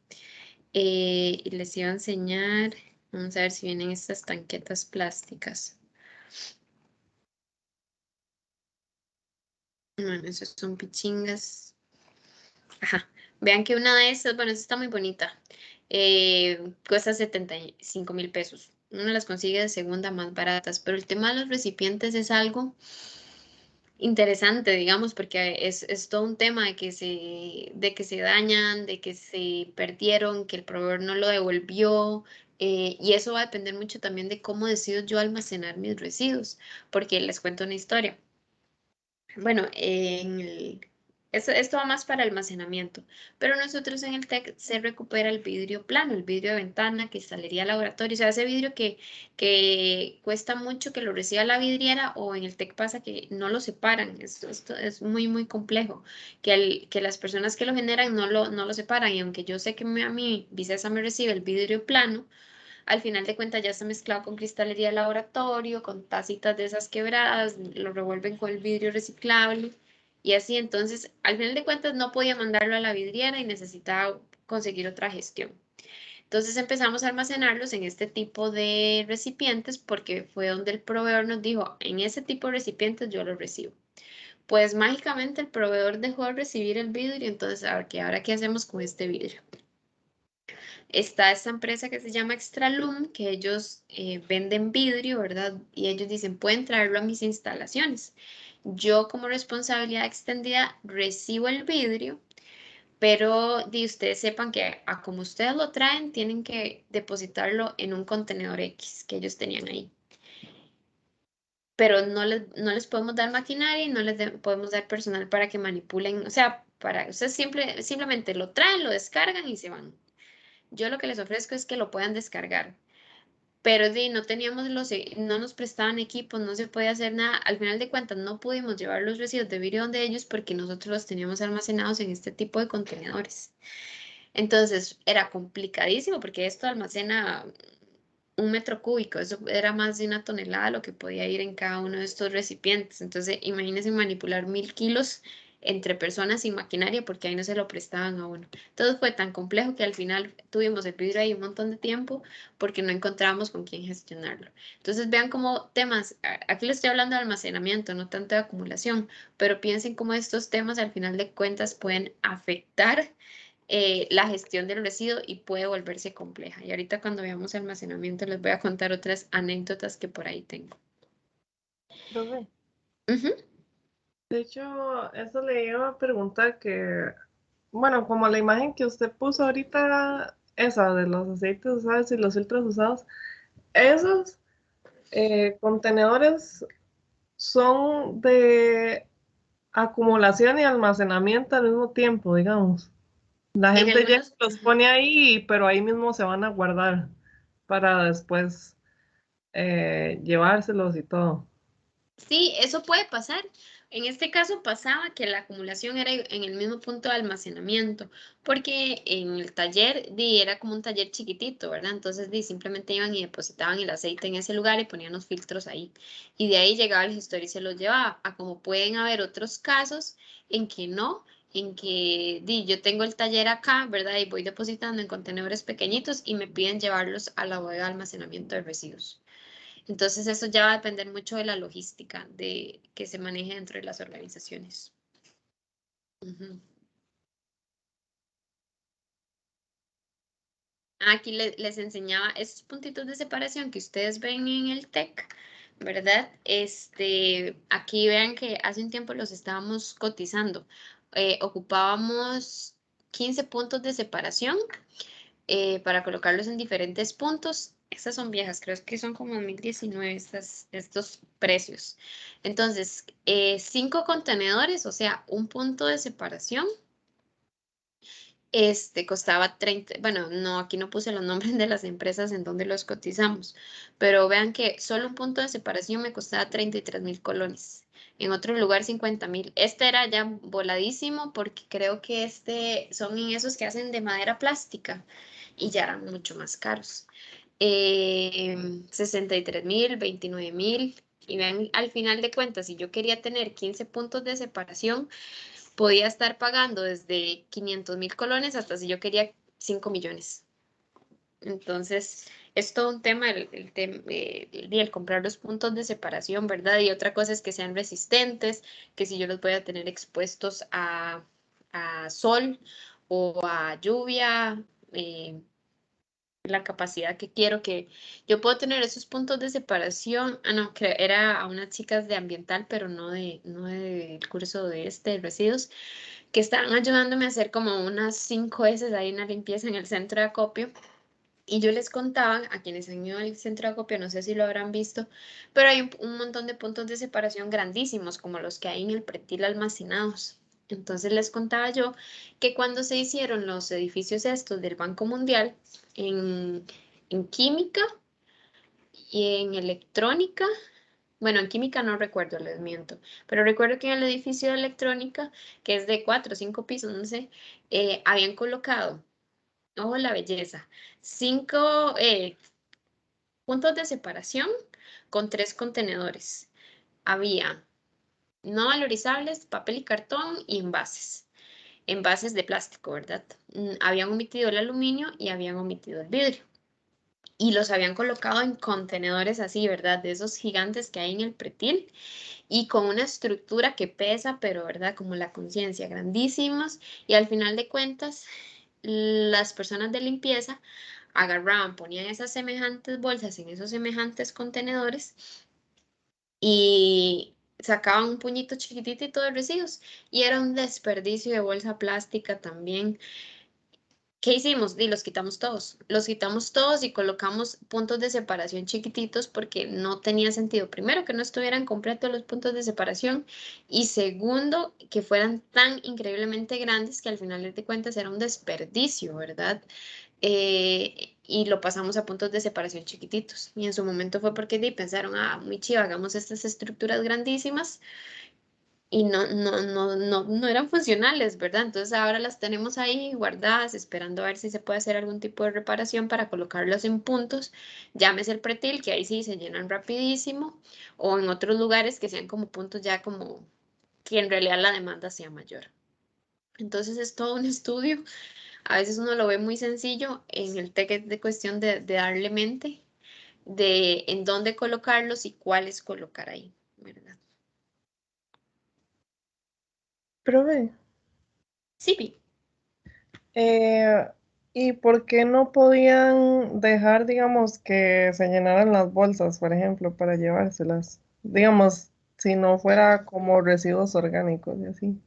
Speaker 1: Y les iba a enseñar, vamos a ver si vienen estas tanquetas plásticas. Bueno, esos son pichingas. Ajá. Vean que una de esas, bueno, esta está muy bonita. Cuesta 75.000 pesos. Uno las consigue de segunda más baratas, pero el tema de los recipientes es algo interesante, digamos, porque es todo un tema de que se dañan, de que se perdieron, que el proveedor no lo devolvió. Y eso va a depender mucho también de cómo decido yo almacenar mis residuos, porque les cuento una historia. Bueno, esto va más para almacenamiento, pero nosotros en el TEC se recupera el vidrio plano, el vidrio de ventana, cristalería laboratorio, o sea, ese vidrio que cuesta mucho que lo reciba la vidriera, o en el TEC pasa que no lo separan. Esto es muy complejo, que las personas que lo generan no lo separan, y aunque yo sé que a mí Vicesa me recibe el vidrio plano, al final de cuentas ya está mezclado con cristalería de laboratorio, con tacitas de esas quebradas, lo revuelven con el vidrio reciclable y así. Entonces, al final de cuentas no podía mandarlo a la vidriera y necesitaba conseguir otra gestión. Entonces empezamos a almacenarlos en este tipo de recipientes porque fue donde el proveedor nos dijo, en ese tipo de recipientes yo los recibo. Pues mágicamente el proveedor dejó de recibir el vidrio, entonces ahora qué hacemos con este vidrio. Está esta empresa que se llama Extralum, que ellos venden vidrio, ¿verdad? Y ellos dicen, pueden traerlo a mis instalaciones. Yo como responsabilidad extendida recibo el vidrio, pero de ustedes sepan que a como ustedes lo traen, tienen que depositarlo en un contenedor X que ellos tenían ahí. Pero no les podemos dar maquinaria y no les podemos dar personal para que manipulen, o sea, ustedes simplemente lo traen, lo descargan y se van. Yo lo que les ofrezco es que lo puedan descargar, pero no teníamos no nos prestaban equipos, no se podía hacer nada. Al final de cuentas, no pudimos llevar los residuos de vidrio donde ellos porque nosotros los teníamos almacenados en este tipo de contenedores. Entonces, era complicadísimo porque esto almacena 1 metro cúbico, eso era más de 1 tonelada lo que podía ir en cada uno de estos recipientes. Entonces, imagínense manipular 1.000 kilos entre personas sin maquinaria porque ahí no se lo prestaban a uno. Todo fue tan complejo que al final tuvimos el vidrio ahí un montón de tiempo porque no encontrábamos con quién gestionarlo. Entonces, vean cómo temas, aquí les estoy hablando de almacenamiento, no tanto de acumulación, pero piensen cómo estos temas al final de cuentas pueden afectar la gestión del residuo y puede volverse compleja. Y ahorita cuando veamos almacenamiento les voy a contar otras anécdotas que por ahí tengo.
Speaker 3: Profe,
Speaker 1: Ujú.
Speaker 4: De hecho, eso le iba a preguntar que, bueno, como la imagen que usted puso ahorita, esa de los aceites usados y los filtros usados, esos contenedores son de acumulación y almacenamiento al mismo tiempo, digamos. La
Speaker 1: En
Speaker 4: gente ya
Speaker 1: algunos,
Speaker 4: los pone ahí, pero ahí mismo se van a guardar para después llevárselos y todo.
Speaker 1: sí, eso puede pasar. En este caso pasaba que la acumulación era en el mismo punto de almacenamiento, porque en el taller era como un taller chiquitito, ¿verdad? Entonces simplemente iban y depositaban el aceite en ese lugar y ponían los filtros ahí. Y de ahí llegaba el gestor y se los llevaba. A como pueden haber otros casos en que no, en que yo tengo el taller acá, ¿verdad? Y voy depositando en contenedores pequeñitos y me piden llevarlos a la bodega de almacenamiento de residuos. Entonces eso ya va a depender mucho de la logística de que se maneje dentro de las organizaciones. Ujú. Aquí les enseñaba esos puntitos de separación que ustedes ven en el TEC, ¿verdad? Aquí vean que hace un tiempo los estábamos cotizando. Ocupábamos 15 puntos de separación para colocarlos en diferentes puntos. Estas son viejas, creo que son como 2019 estos precios. Entonces, 5 contenedores, o sea, un punto de separación. Costaba 30, bueno, no, aquí no puse los nombres de las empresas en donde los cotizamos, pero vean que solo un punto de separación me costaba 33.000 colones. En otro lugar 50.000. Este era ya voladísimo porque creo que son en esos que hacen de madera plástica y ya eran mucho más caros. 63.000, 29.000. Y vean, al final de cuentas, si yo quería tener 15 puntos de separación, podía estar pagando desde 500.000 colones hasta si yo quería 5 millones. Entonces, es todo un tema el comprar los puntos de separación, ¿verdad? Y otra cosa es que sean resistentes, que si yo los voy a tener expuestos a sol o a lluvia, la capacidad que quiero que yo puedo tener esos puntos de separación. No, era a unas chicas de ambiental, pero no del curso de residuos, que estaban ayudándome a hacer como unas 5 veces ahí una limpieza en el centro de acopio. Y yo les contaba a quienes han ido al centro de acopio, no sé si lo habrán visto, pero hay un montón de puntos de separación grandísimos, como los que hay en el pretil almacenados. Entonces les contaba yo que cuando se hicieron los edificios estos del Banco Mundial, en química y en electrónica, bueno, en química no recuerdo, les miento, pero recuerdo que en el edificio de electrónica, que es de 4 o 5 pisos, no sé, habían colocado, ojo la belleza, 5 puntos de separación con 3 contenedores. Había no valorizables, papel y cartón y envases de plástico, ¿verdad? Habían omitido el aluminio y habían omitido el vidrio. Y los habían colocado en contenedores así, ¿verdad? De esos gigantes que hay en el pretil y con una estructura que pesa, pero, ¿verdad? Como la conciencia, grandísimos. Y al final de cuentas, las personas de limpieza agarraban, ponían esas semejantes bolsas en esos semejantes contenedores y sacaban un puñito chiquitito de residuos. Y era un desperdicio de bolsa plástica también. ¿Qué hicimos? Los quitamos todos. Los quitamos todos y colocamos puntos de separación chiquititos porque no tenía sentido. Primero, que no estuvieran completos los puntos de separación y segundo, que fueran tan increíblemente grandes que al final de cuentas era un desperdicio, ¿verdad? Y lo pasamos a puntos de separación chiquititos. Y en su momento fue porque pensaron, muy chido, hagamos estas estructuras grandísimas y no eran funcionales, ¿verdad? Entonces ahora las tenemos ahí guardadas, esperando a ver si se puede hacer algún tipo de reparación para colocarlos en puntos, llámese el pretil, que ahí sí se llenan rapidísimo, o en otros lugares que sean como puntos ya como que en realidad la demanda sea mayor. Entonces es todo un estudio, a veces uno lo ve muy sencillo, en el TEC es de cuestión de darle mente, de en dónde colocarlos y cuáles colocar ahí, ¿verdad?
Speaker 4: Profe,
Speaker 1: Sí, Pi.
Speaker 4: ¿y por qué no podían dejar, digamos, que se llenaran las bolsas, por ejemplo, para llevárselas? Digamos, si no fuera como residuos orgánicos y así.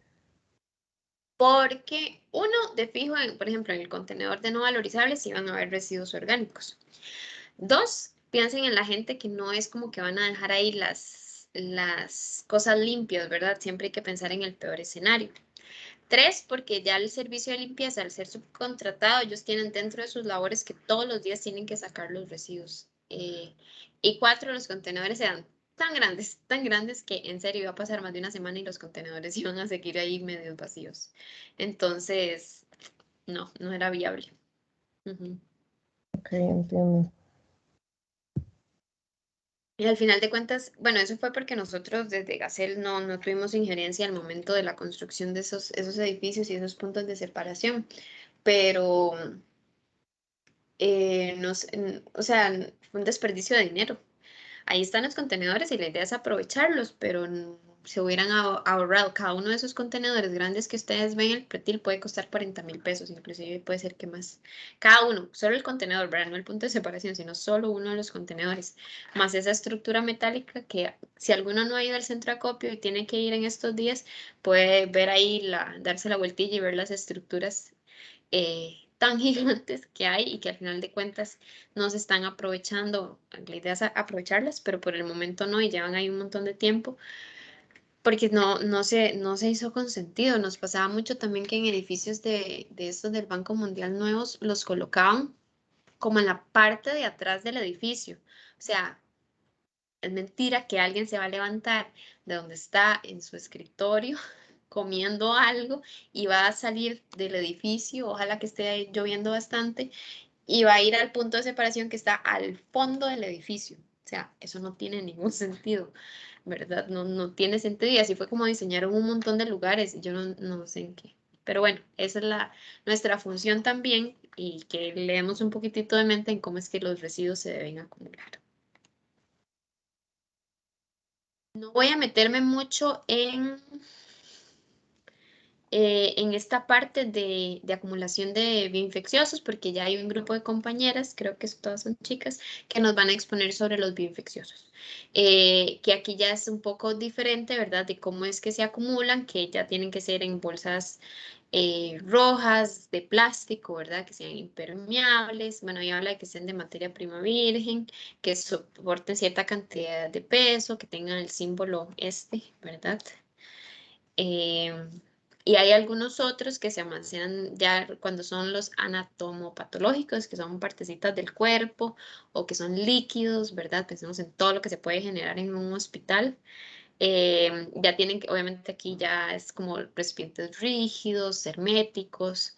Speaker 1: Porque uno, de fijo, por ejemplo, en el contenedor de no valorizables iban a haber residuos orgánicos. 2, piensen en la gente que no es como que van a dejar ahí las cosas limpias, ¿verdad? Siempre hay que pensar en el peor escenario. 3, porque ya el servicio de limpieza, al ser subcontratado, ellos tienen dentro de sus labores que todos los días tienen que sacar los residuos. Y 4, los contenedores eran tan grandes que en serio iba a pasar más de una semana y los contenedores iban a seguir ahí medio vacíos. Entonces, no era viable.
Speaker 4: Ok, entiendo.
Speaker 1: Y al final de cuentas, bueno, eso fue porque nosotros desde Gacel no tuvimos injerencia al momento de la construcción de esos edificios y esos puntos de separación, pero o sea, fue un desperdicio de dinero. Ahí están los contenedores y la idea es aprovecharlos, pero se hubieran ahorrado. Cada uno de esos contenedores grandes que ustedes ven, el pretil puede costar 40.000 pesos, inclusive puede ser que más. Cada uno, solo el contenedor, ¿verdad? No el punto de separación, sino solo uno de los contenedores. Más esa estructura metálica que si alguno no ha ido al centro de acopio y tiene que ir en estos días, puede ver ahí, darse la vueltilla y ver las estructuras tan gigantes que hay y que al final de cuentas no se están aprovechando. La idea es aprovecharlas, pero por el momento no y llevan ahí un montón de tiempo porque no se hizo con sentido. Nos pasaba mucho también que en edificios de estos del Banco Mundial nuevos los colocaban como en la parte de atrás del edificio. O sea, es mentira que alguien se va a levantar de donde está en su escritorio comiendo algo y va a salir del edificio, ojalá que esté lloviendo bastante, y va a ir al punto de separación que está al fondo del edificio. O sea, eso no tiene ningún sentido, ¿verdad? No tiene sentido y así fue como diseñaron un montón de lugares y yo no sé en qué. Pero bueno, esa es nuestra función también y que leemos un poquitito de mente en cómo es que los residuos se deben acumular. No voy a meterme mucho en esta parte de acumulación de bioinfecciosos, porque ya hay un grupo de compañeras, creo que todas son chicas, que nos van a exponer sobre los bioinfecciosos. Que aquí ya es un poco diferente, ¿verdad? De cómo es que se acumulan, que ya tienen que ser en bolsas rojas, de plástico, ¿verdad? Que sean impermeables. Bueno, ya habla de que sean de materia prima virgen, que soporten cierta cantidad de peso, que tengan el símbolo ¿verdad? Y hay algunos otros que se almacenan ya cuando son los anatomopatológicos, que son partecitas del cuerpo o que son líquidos, ¿verdad? Pensemos en todo lo que se puede generar en un hospital. Ya tienen que, obviamente aquí ya es como recipientes rígidos, herméticos,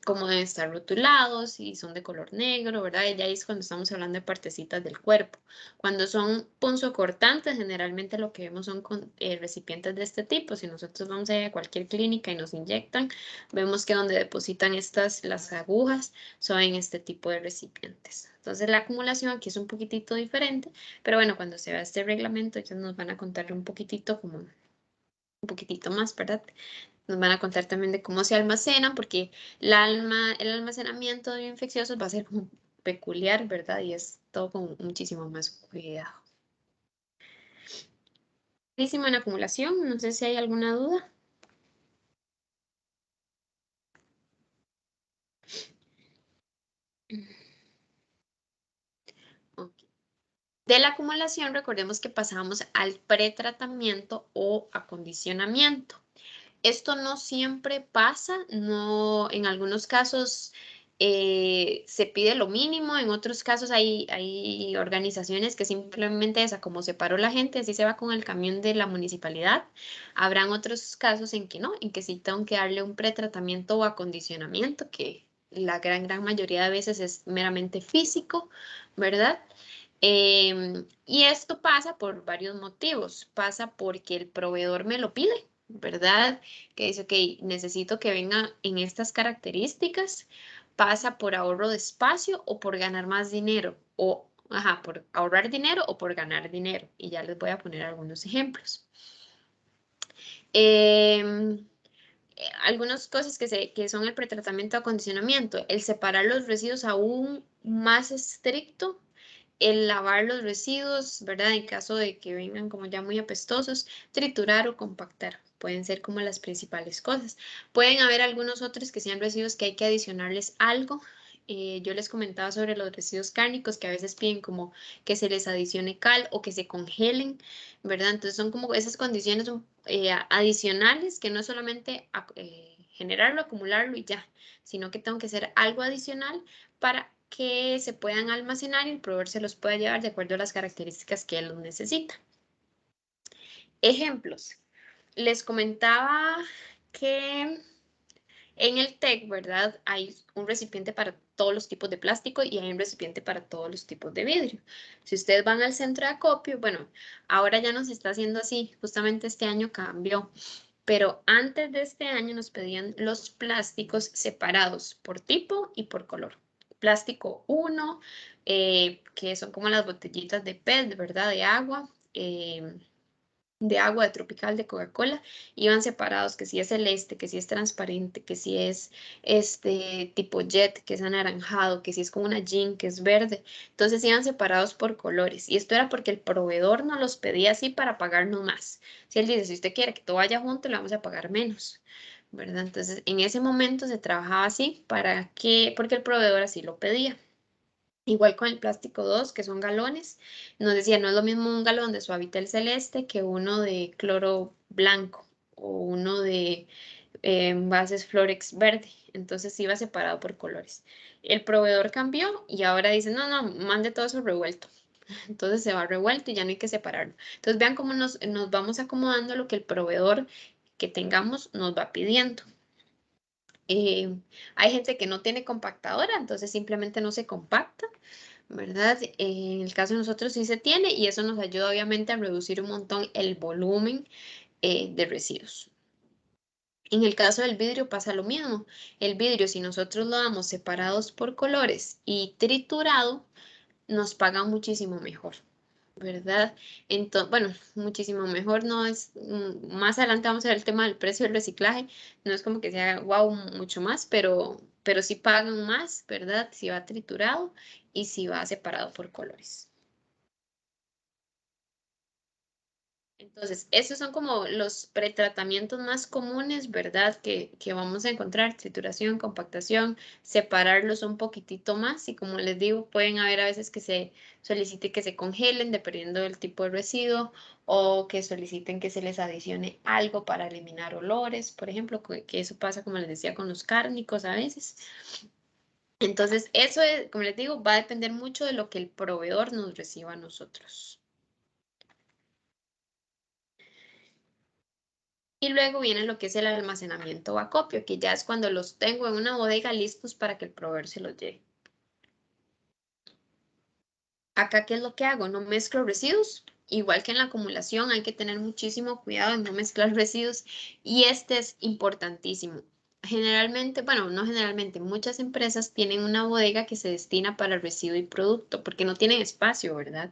Speaker 1: como deben estar rotulados y son de color negro, ¿verdad? Y ya ahí es cuando estamos hablando de partecitas del cuerpo. Cuando son punzocortantes, generalmente lo que vemos son recipientes de este tipo. Si nosotros vamos a cualquier clínica y nos inyectan, vemos que donde depositan las agujas son en este tipo de recipientes. Entonces la acumulación aquí es un poquitito diferente, pero bueno, cuando se vea este reglamento, ellos nos van a contar un poquitito un poquitito más, ¿verdad? Nos van a contar también de cómo se almacenan, porque el almacenamiento de infecciosos va a ser como peculiar, ¿verdad? Y es todo con muchísimo más cuidado. En acumulación, no sé si hay alguna duda. Okay. De la acumulación, recordemos que pasamos al pretratamiento o acondicionamiento. Esto no siempre pasa, no, en algunos casos se pide lo mínimo, en otros casos hay organizaciones que simplemente como se paró la gente, así se va con el camión de la municipalidad. Habrán otros casos en que no, en que sí tengo que darle un pretratamiento o acondicionamiento, que la gran mayoría de veces es meramente físico, ¿verdad? Y esto pasa por varios motivos. Pasa porque el proveedor me lo pide, ¿verdad? Que dice, ok, necesito que venga en estas características. Pasa por ahorro de espacio o por ganar más dinero. O, ajá, por ahorrar dinero o por ganar dinero. Y ya les voy a poner algunos ejemplos. Algunas cosas que son el pretratamiento o acondicionamiento. El separar los residuos aún más estricto, el lavar los residuos, ¿verdad? En caso de que vengan como ya muy apestosos, triturar o compactar. Pueden ser como las principales cosas. Pueden haber algunos otros que sean residuos que hay que adicionarles algo. Yo les comentaba sobre los residuos cárnicos que a veces piden como que se les adicione cal o que se congelen, ¿verdad? Entonces son como esas condiciones adicionales que no es solamente generarlo, acumularlo y ya, sino que tengo que hacer algo adicional para que se puedan almacenar y el proveedor se los pueda llevar de acuerdo a las características que él los necesita. Ejemplos. Les comentaba que en el TEC, ¿verdad? Hay un recipiente para todos los tipos de plástico y hay un recipiente para todos los tipos de vidrio. Si ustedes van al centro de acopio, bueno, ahora ya no se está haciendo así, justamente este año cambió, pero antes de este año nos pedían los plásticos separados por tipo y por color. Plástico 1, que son como las botellitas de PET, ¿verdad? De agua, de Tropical, de Coca-Cola, iban separados, que si es celeste, que si es transparente, que si es este tipo jet, que es anaranjado, que si es como una jean, que es verde. Entonces iban separados por colores. Y esto era porque el proveedor nos los pedía así para pagarnos más. Si él dice, si usted quiere que todo vaya junto, le vamos a pagar menos. ¿verdad? Entonces, en ese momento se trabajaba así, porque el proveedor así lo pedía. Igual con el plástico 2, que son galones, nos decía, no es lo mismo un galón de Suavitel celeste que uno de cloro blanco o uno de envases Florex verde. Entonces iba separado por colores. El proveedor cambió y ahora dice, no, no, mande todo eso revuelto. Entonces se va revuelto y ya no hay que separarlo. Entonces vean cómo nos vamos acomodando a lo que el proveedor que tengamos nos va pidiendo. Hay gente que no tiene compactadora, entonces simplemente no se compacta, ¿verdad? En el caso de nosotros sí se tiene y eso nos ayuda obviamente a reducir un montón el volumen de residuos. En el caso del vidrio pasa lo mismo. El vidrio, si nosotros lo damos separados por colores y triturado, nos pagan muchísimo mejor, ¿verdad? Entonces, bueno, muchísimo mejor no es, más adelante vamos a ver el tema del precio del reciclaje, no es como que sea wow, mucho más, pero sí pagan más, ¿verdad? Si va triturado y si va separado por colores. Entonces, esos son como los pretratamientos más comunes, ¿verdad? Que vamos a encontrar, trituración, compactación, separarlos un poquitito más y como les digo, pueden haber a veces que se solicite que se congelen dependiendo del tipo de residuo o que soliciten que se les adicione algo para eliminar olores, por ejemplo, que eso pasa, como les decía, con los cárnicos a veces. Entonces, eso, como les digo, va a depender mucho de lo que el proveedor nos reciba a nosotros. Y luego viene lo que es el almacenamiento o acopio, que ya es cuando los tengo en una bodega listos para que el proveedor se los lleve. Acá, ¿qué es lo que hago? No mezclo residuos. Igual que en la acumulación, hay que tener muchísimo cuidado en no mezclar residuos. Y este es importantísimo. Generalmente, bueno, no generalmente, muchas empresas tienen una bodega que se destina para residuo y producto, porque no tienen espacio, ¿verdad?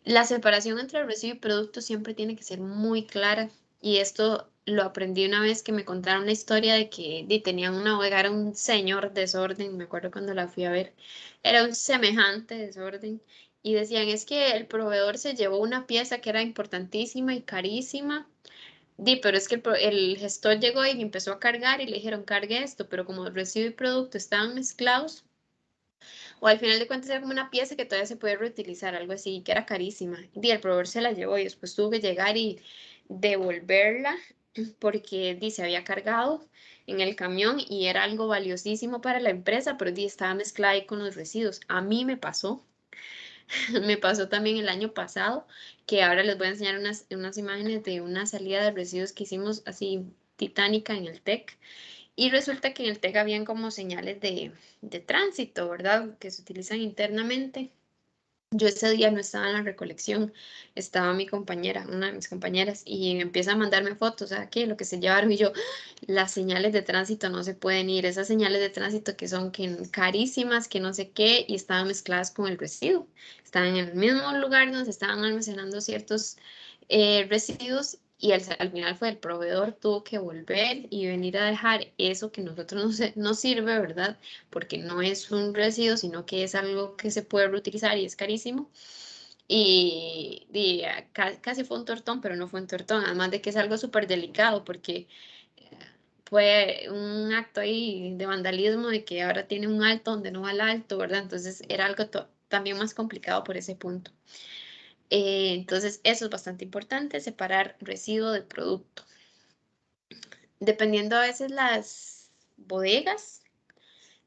Speaker 1: La separación entre el residuo y producto siempre tiene que ser muy clara y esto lo aprendí una vez que me contaron la historia de que tenían una bodega, era un señor desorden, me acuerdo cuando la fui a ver, era un semejante desorden y decían es que el proveedor se llevó una pieza que era importantísima y carísima. Pero es que el gestor llegó y empezó a cargar y le dijeron cargue esto, pero como el residuo y producto estaban mezclados, o al final de cuentas era como una pieza que todavía se puede reutilizar, algo así, que era carísima. Y el proveedor se la llevó y después tuvo que llegar y devolverla porque se había cargado en el camión y era algo valiosísimo para la empresa, pero estaba mezclada ahí con los residuos. A mí me pasó, me pasó también el año pasado, que ahora les voy a enseñar unas imágenes de una salida de residuos que hicimos así titánica en el TEC. Y resulta que en el TEC habían como señales de tránsito, ¿verdad? Que se utilizan internamente. Yo ese día no estaba en la recolección, estaba mi compañera, una de mis compañeras, y empieza a mandarme fotos, ¿sabes qué? Lo que se llevaron y yo, las señales de tránsito no se pueden ir, esas señales de tránsito que son carísimas, que no sé qué, y estaban mezcladas con el residuo. Estaban en el mismo lugar donde se estaban almacenando ciertos residuos y al final fue el proveedor, tuvo que volver y venir a dejar eso que nosotros no sirve, ¿verdad? Porque no es un residuo, sino que es algo que se puede reutilizar y es carísimo. Casi fue un tortón, pero no fue un tortón, además de que es algo súper delicado porque fue un acto ahí de vandalismo de que ahora tiene un alto donde no va el alto, ¿verdad? Entonces era algo también más complicado por ese punto. Entonces eso es bastante importante, separar residuo de producto. Dependiendo a veces las bodegas,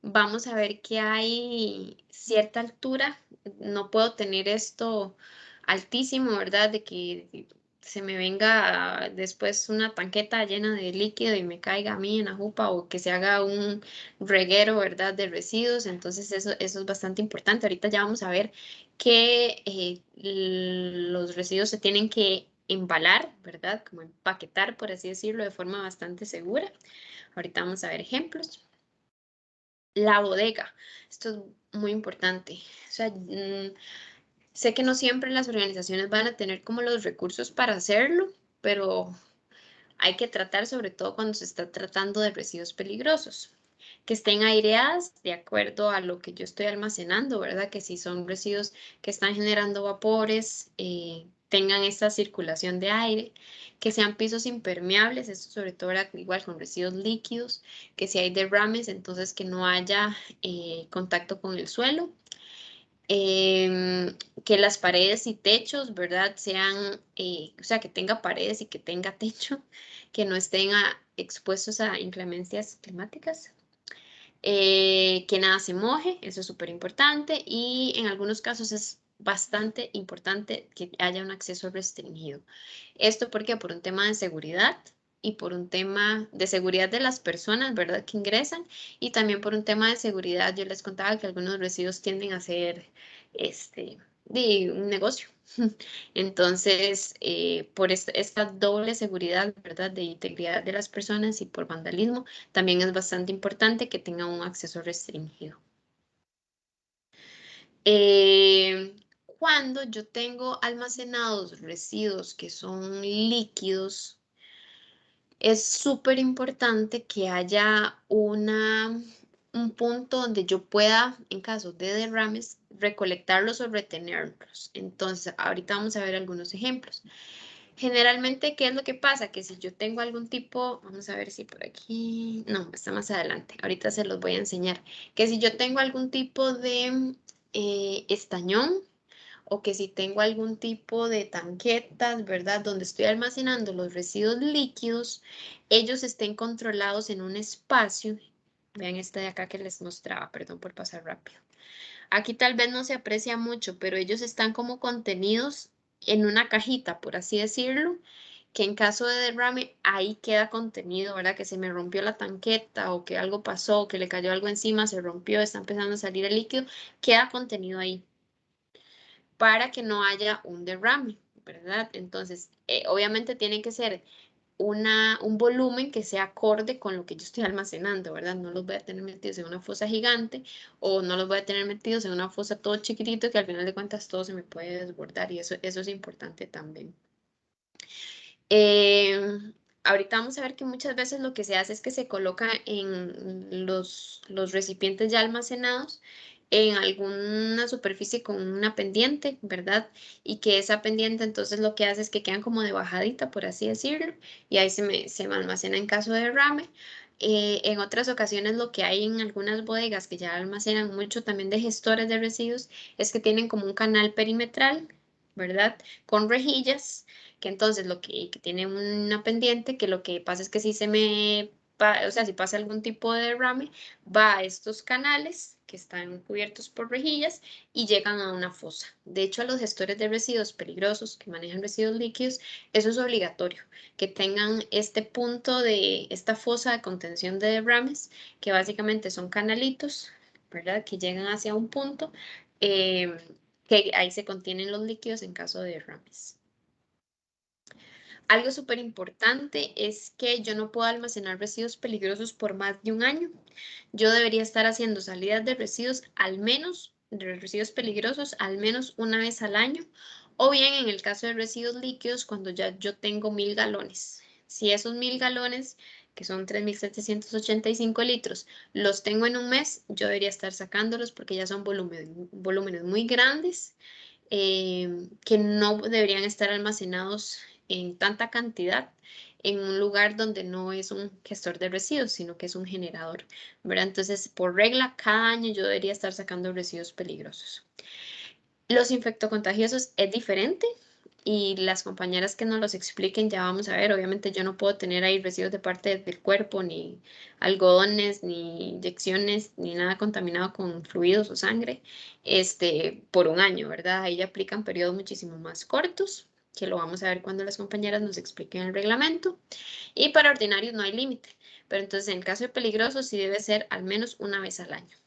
Speaker 1: vamos a ver que hay cierta altura. No puedo tener esto altísimo, ¿verdad? De que se me venga después una tanqueta llena de líquido y me caiga a mí en la jupa o que se haga un reguero, ¿verdad? De residuos. Entonces eso es bastante importante. Ahorita ya vamos a ver que los residuos se tienen que embalar, ¿verdad? Como empaquetar, por así decirlo, de forma bastante segura. Ahorita vamos a ver ejemplos. La bodega, esto es muy importante. O sea, sé que no siempre las organizaciones van a tener como los recursos para hacerlo, pero hay que tratar, sobre todo cuando se está tratando de residuos peligrosos, que estén aireadas de acuerdo a lo que yo estoy almacenando, ¿verdad? Que si son residuos que están generando vapores, tengan esta circulación de aire, que sean pisos impermeables, esto sobre todo era igual con residuos líquidos, que si hay derrames, entonces que no haya contacto con el suelo. Que las paredes y techos, ¿verdad? Sean, o sea, que tenga paredes y que tenga techo, que no estén expuestos a inclemencias climáticas. Que nada se moje, eso es súper importante, y en algunos casos es bastante importante que haya un acceso restringido. Esto porque por un tema de seguridad y por un tema de seguridad de las personas, ¿verdad? Que ingresan, y también por un tema de seguridad. Yo les contaba que algunos residuos tienden a ser de un negocio. Entonces, por esta doble seguridad, ¿verdad? De integridad de las personas y por vandalismo, también es bastante importante que tengan un acceso restringido. Cuando yo tengo almacenados residuos que son líquidos, es súper importante que haya un punto donde yo pueda, en caso de derrames, recolectarlos o retenerlos. Entonces, ahorita vamos a ver algunos ejemplos. Generalmente, ¿qué es lo que pasa? Que si yo tengo algún tipo, vamos a ver si por aquí, no, está más adelante, ahorita se los voy a enseñar, que si yo tengo algún tipo de estañón, o que si tengo algún tipo de tanquetas, ¿verdad? Donde estoy almacenando los residuos líquidos, ellos estén controlados en un espacio. Vean este de acá que les mostraba, perdón por pasar rápido. Aquí tal vez no se aprecia mucho, pero ellos están como contenidos en una cajita, por así decirlo, que en caso de derrame ahí queda contenido, ¿verdad? Que se me rompió la tanqueta o que algo pasó, que le cayó algo encima, se rompió, está empezando a salir el líquido, queda contenido ahí para que no haya un derrame, ¿verdad? Entonces, obviamente tiene que ser un volumen que sea acorde con lo que yo estoy almacenando, ¿verdad? No los voy a tener metidos en una fosa gigante o no los voy a tener metidos en una fosa todo chiquitito que al final de cuentas todo se me puede desbordar, y eso es importante también. Ahorita vamos a ver que muchas veces lo que se hace es que se coloca en los recipientes ya almacenados en alguna superficie con una pendiente, ¿verdad? Y que esa pendiente entonces lo que hace es que quedan como de bajadita, por así decirlo, y ahí se me almacena en caso de derrame. En otras ocasiones lo que hay en algunas bodegas que ya almacenan mucho también de gestores de residuos es que tienen como un canal perimetral, ¿verdad? Con rejillas, que entonces lo que tiene una pendiente, que lo que pasa es que si se me, o sea, si pasa algún tipo de derrame, va a estos canales que están cubiertos por rejillas y llegan a una fosa. De hecho, a los gestores de residuos peligrosos que manejan residuos líquidos, eso es obligatorio, que tengan este punto de esta fosa de contención de derrames, que básicamente son canalitos, ¿verdad? Que llegan hacia un punto que ahí se contienen los líquidos en caso de derrames. Algo súper importante es que yo no puedo almacenar residuos peligrosos por más de un año. Yo debería estar haciendo salidas de residuos peligrosos al menos una vez al año, o bien en el caso de residuos líquidos cuando ya yo tengo 1000 galones. Si esos 1000 galones, que son 3785 litros, los tengo en un mes, yo debería estar sacándolos porque ya son volúmenes muy grandes que no deberían estar almacenados en tanta cantidad en un lugar donde no es un gestor de residuos, sino que es un generador, ¿verdad? Entonces, por regla, cada año yo debería estar sacando residuos peligrosos. Los infectocontagiosos es diferente, y las compañeras que nos los expliquen ya vamos a ver. Obviamente yo no puedo tener ahí residuos de parte del cuerpo, ni algodones, ni inyecciones, ni nada contaminado con fluidos o sangre, por un año, ¿verdad? Ahí ya aplican periodos muchísimo más cortos, que lo vamos a ver cuando las compañeras nos expliquen el reglamento. Y para ordinarios no hay límite, pero entonces en caso de peligrosos sí debe ser al menos una vez al año.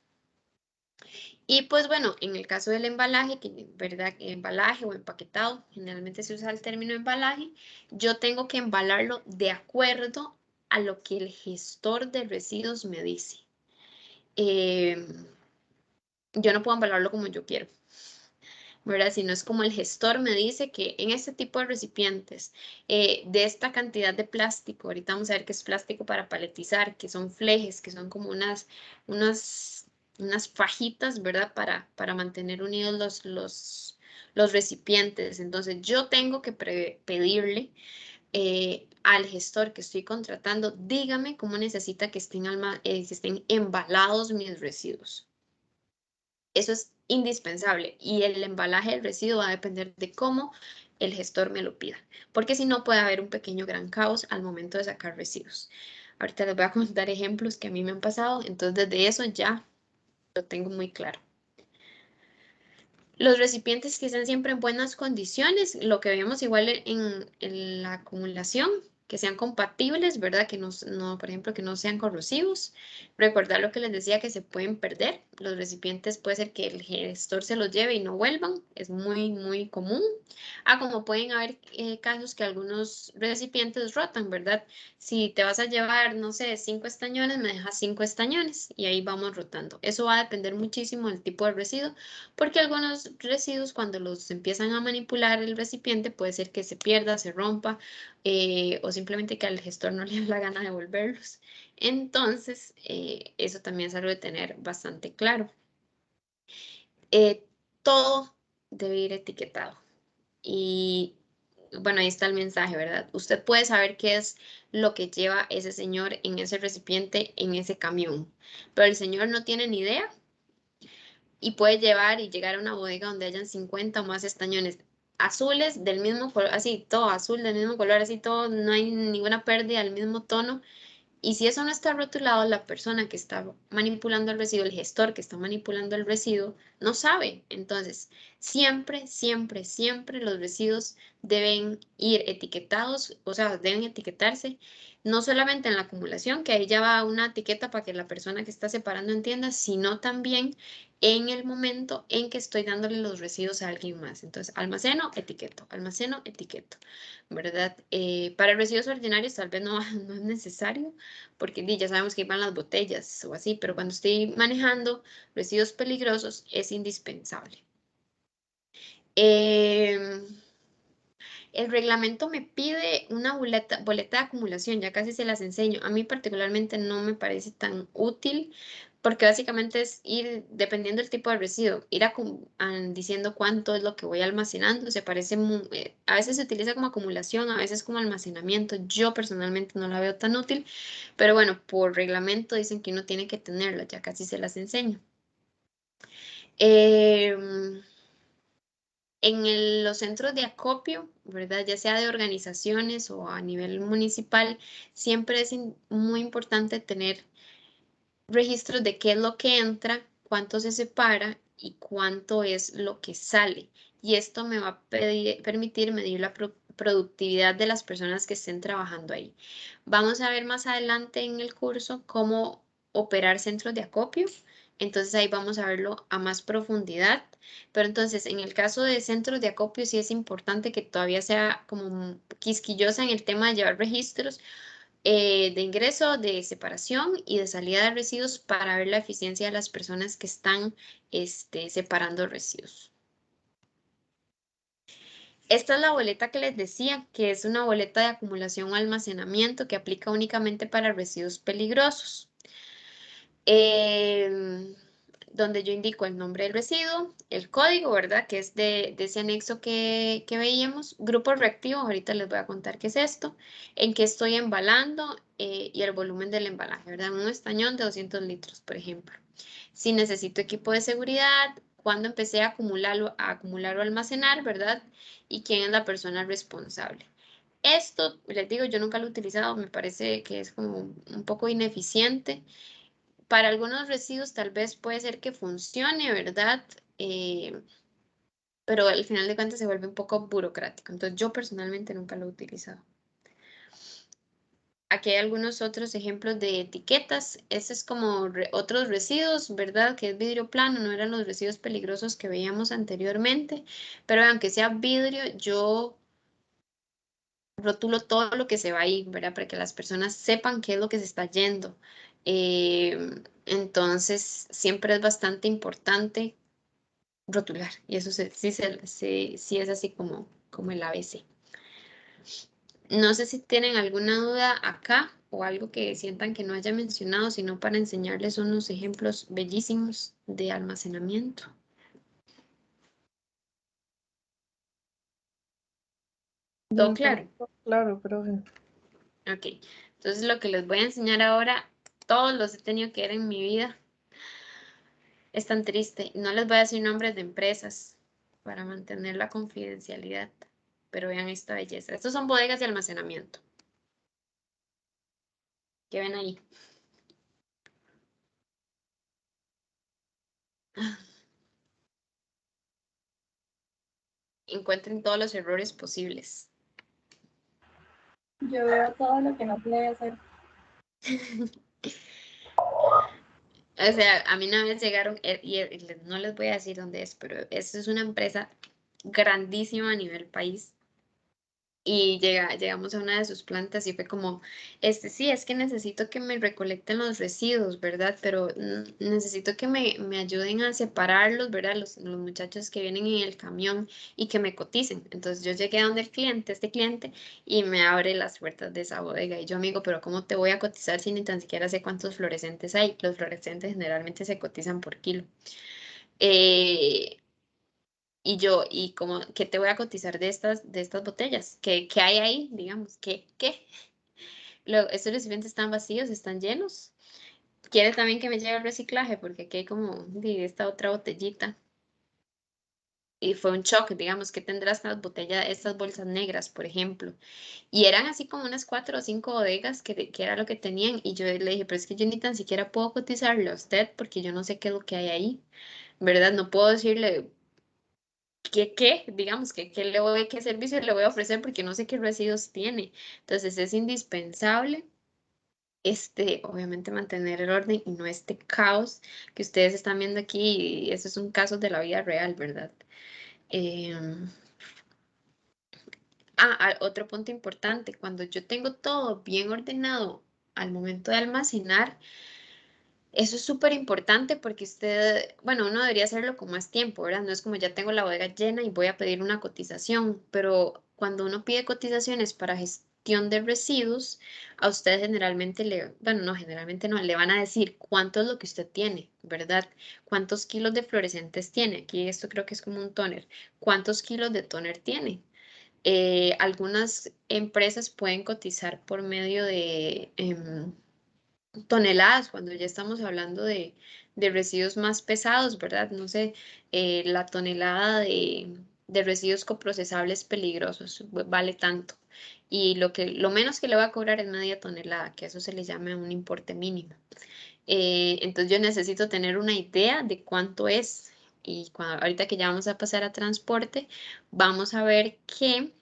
Speaker 1: Y pues bueno, en el caso del embalaje, que verdad, embalaje o empaquetado, generalmente se usa el término embalaje, yo tengo que embalarlo de acuerdo a lo que el gestor de residuos me dice. Yo no puedo embalarlo como yo quiero, ¿verdad? Sino es como el gestor me dice que en este tipo de recipientes, de esta cantidad de plástico, ahorita vamos a ver que es plástico para paletizar, que son flejes, que son como unas unas fajitas, ¿verdad? Para mantener unidos los recipientes. Entonces, yo tengo que pedirle al gestor que estoy contratando, dígame cómo necesita que estén embalados mis residuos. Eso es indispensable y el embalaje del residuo va a depender de cómo el gestor me lo pida, porque si no puede haber un pequeño gran caos al momento de sacar residuos. Ahorita les voy a contar ejemplos que a mí me han pasado, entonces desde eso ya lo tengo muy claro. Los recipientes que estén siempre en buenas condiciones, lo que vemos igual en la acumulación, que sean compatibles, ¿verdad? Que no, por ejemplo, que no sean corrosivos. Recordar lo que les decía, que se pueden perder. Los recipientes puede ser que el gestor se los lleve y no vuelvan. Es muy, muy común. Como pueden haber casos que algunos recipientes rotan, ¿verdad? Si te vas a llevar, no sé, 5 estañones, me dejas 5 estañones y ahí vamos rotando. Eso va a depender muchísimo del tipo de residuo, porque algunos residuos cuando los empiezan a manipular el recipiente puede ser que se pierda, se rompa o simplemente que al gestor no le da la gana de devolverlos. Entonces, eso también es algo de tener bastante claro. Todo debe ir etiquetado. Y bueno, ahí está el mensaje, ¿verdad? Usted puede saber qué es lo que lleva ese señor en ese recipiente, en ese camión, pero el señor no tiene ni idea y puede llevar y llegar a una bodega donde hayan 50 o más estañones azules del mismo color, así todo azul del mismo color, así todo, no hay ninguna pérdida del mismo tono. Y si eso no está rotulado, la persona que está manipulando el residuo, el gestor que está manipulando el residuo, no sabe. Entonces, siempre, siempre, siempre los residuos deben ir etiquetados, o sea, deben etiquetarse, no solamente en la acumulación, que ahí ya va una etiqueta para que la persona que está separando entienda, sino también en el momento en que estoy dándole los residuos a alguien más. Entonces, almaceno, etiqueto, ¿verdad? Para residuos ordinarios tal vez no, no es necesario, porque ya sabemos que van las botellas o así, pero cuando estoy manejando residuos peligrosos es indispensable. El reglamento me pide una boleta de acumulación, ya casi se las enseño. A mí particularmente no me parece tan útil porque básicamente es ir, dependiendo del tipo de residuo, ir diciendo cuánto es lo que voy almacenando. Se parece, a veces se utiliza como acumulación, a veces como almacenamiento. Yo personalmente no la veo tan útil, pero bueno, por reglamento dicen que uno tiene que tenerla, ya casi se las enseño. En los centros de acopio, ¿verdad? Ya sea de organizaciones o a nivel municipal, siempre es muy importante tener registros de qué es lo que entra, cuánto se separa y cuánto es lo que sale. Y esto me va a permitir medir la productividad de las personas que estén trabajando ahí. Vamos a ver más adelante en el curso cómo operar centros de acopio. Entonces ahí vamos a verlo a más profundidad. Pero entonces en el caso de centros de acopio sí es importante que todavía sea como quisquillosa en el tema de llevar registros de ingreso, de separación y de salida de residuos para ver la eficiencia de las personas que están separando residuos. Esta es la boleta que les decía, que es una boleta de acumulación o almacenamiento que aplica únicamente para residuos peligrosos. Donde yo indico el nombre del residuo, el código, ¿verdad? Que es de ese anexo que veíamos. Grupo reactivo, ahorita les voy a contar qué es esto. En qué estoy embalando y el volumen del embalaje, ¿verdad? Un estañón de 200 litros, por ejemplo. Si necesito equipo de seguridad, cuándo empecé a acumular o almacenar, ¿verdad? Y quién es la persona responsable. Esto, les digo, yo nunca lo he utilizado, me parece que es como un poco ineficiente. Para algunos residuos tal vez puede ser que funcione, ¿verdad? Pero al final de cuentas se vuelve un poco burocrático. Entonces yo personalmente nunca lo he utilizado. Aquí hay algunos otros ejemplos de etiquetas. Este es como otros residuos, ¿verdad? Que es vidrio plano, no eran los residuos peligrosos que veíamos anteriormente. Pero aunque sea vidrio, yo rotulo todo lo que se va ahí, ¿verdad? Para que las personas sepan qué es lo que se está yendo. Entonces, siempre es bastante importante rotular. Y eso sí es así como el ABC. No sé si tienen alguna duda acá o algo que sientan que no haya mencionado, sino para enseñarles unos ejemplos bellísimos de almacenamiento. ¿Todo claro?
Speaker 4: Claro, profe.
Speaker 1: Ok, entonces lo que les voy a enseñar ahora, todos los he tenido que ver en mi vida. Es tan triste. No les voy a decir nombres de empresas para mantener la confidencialidad, pero vean esta belleza. Estos son bodegas de almacenamiento. ¿Qué ven ahí? Encuentren todos los errores posibles.
Speaker 6: Yo veo todo lo que no puede hacer.
Speaker 1: O sea, a mí una vez llegaron, no les voy a decir dónde es, pero esta es una empresa grandísima a nivel país. Y llegamos a una de sus plantas y fue como, sí, es que necesito que me recolecten los residuos, ¿verdad? Pero necesito que me ayuden a separarlos, ¿verdad? Los muchachos que vienen en el camión y que me coticen. Entonces yo llegué a donde el cliente, este cliente, y me abre las puertas de esa bodega. Y yo, amigo, pero ¿cómo te voy a cotizar si ni tan siquiera sé cuántos fluorescentes hay? Los fluorescentes generalmente se cotizan por kilo. Eh, y yo, ¿y cómo, qué te voy a cotizar de estas botellas? ¿Qué hay ahí? Digamos, ¿qué? Estos recipientes están vacíos, están llenos. ¿Quiere también que me lleve el reciclaje? Porque aquí hay como esta otra botellita. Y fue un shock, digamos, que tendrá estas botellas, estas bolsas negras, por ejemplo. Y eran así como unas 4 o 5 bodegas que era lo que tenían. Y yo le dije, pero es que yo ni tan siquiera puedo cotizarle a usted porque yo no sé qué es lo que hay ahí, ¿verdad? No puedo decirle digamos, qué servicio le voy a ofrecer porque no sé qué residuos tiene. Entonces es indispensable, obviamente mantener el orden y no este caos que ustedes están viendo aquí. Y eso es un caso de la vida real, ¿verdad? Em, otro punto importante, cuando yo tengo todo bien ordenado al momento de almacenar, eso es súper importante porque usted, bueno, uno debería hacerlo con más tiempo, ¿verdad? No es como ya tengo la bodega llena y voy a pedir una cotización, pero cuando uno pide cotizaciones para gestión de residuos, a usted generalmente bueno, no, generalmente no, le van a decir cuánto es lo que usted tiene, ¿verdad? ¿Cuántos kilos de fluorescentes tiene? Aquí esto creo que es como un tóner. ¿Cuántos kilos de tóner tiene? Algunas empresas pueden cotizar por medio de toneladas, cuando ya estamos hablando de residuos más pesados, ¿verdad? No sé, la tonelada de residuos coprocesables peligrosos vale tanto. Y lo menos que le va a cobrar es media tonelada, que eso se le llama un importe mínimo. Entonces yo necesito tener una idea de cuánto es. Y ahorita que ya vamos a pasar a transporte, vamos a ver que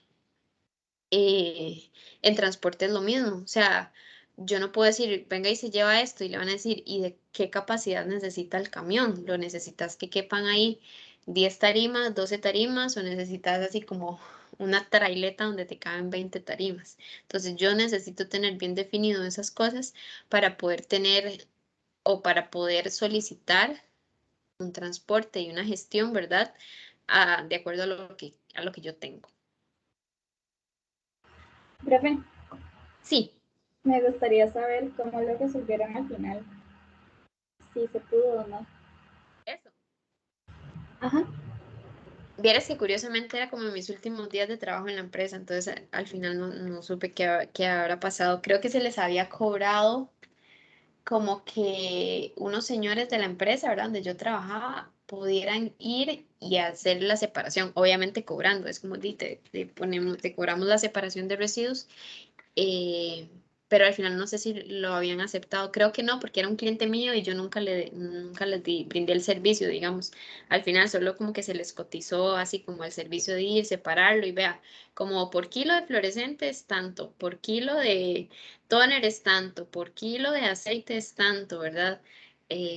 Speaker 1: en transporte es lo mismo. O sea, yo no puedo decir, venga y se lleva esto, y le van a decir, ¿y de qué capacidad necesita el camión? ¿Lo necesitas que quepan ahí 10 tarimas, 12 tarimas, o necesitas así como una traileta donde te caben 20 tarimas? Entonces yo necesito tener bien definido esas cosas para poder tener o para poder solicitar un transporte y una gestión, ¿verdad? De acuerdo a lo que yo tengo.
Speaker 6: Profe,
Speaker 1: Sí,
Speaker 6: me gustaría saber cómo lo resolvieron al final. Si se pudo o no.
Speaker 1: eso.
Speaker 6: Ajá.
Speaker 1: Vieras que curiosamente era como mis últimos días de trabajo en la empresa, entonces al final no supe qué habrá pasado. Creo que se les había cobrado como que unos señores de la empresa, ¿verdad? Donde yo trabajaba, pudieran ir y hacer la separación, obviamente cobrando, es como te cobramos la separación de residuos, eh, pero al final no sé si lo habían aceptado. Creo que no, porque era un cliente mío y yo nunca les brindé el servicio, digamos. Al final solo como que se les cotizó así como el servicio de ir, separarlo y vea, como por kilo de fluorescentes tanto, por kilo de tóner es tanto, por kilo de aceite es tanto, ¿verdad?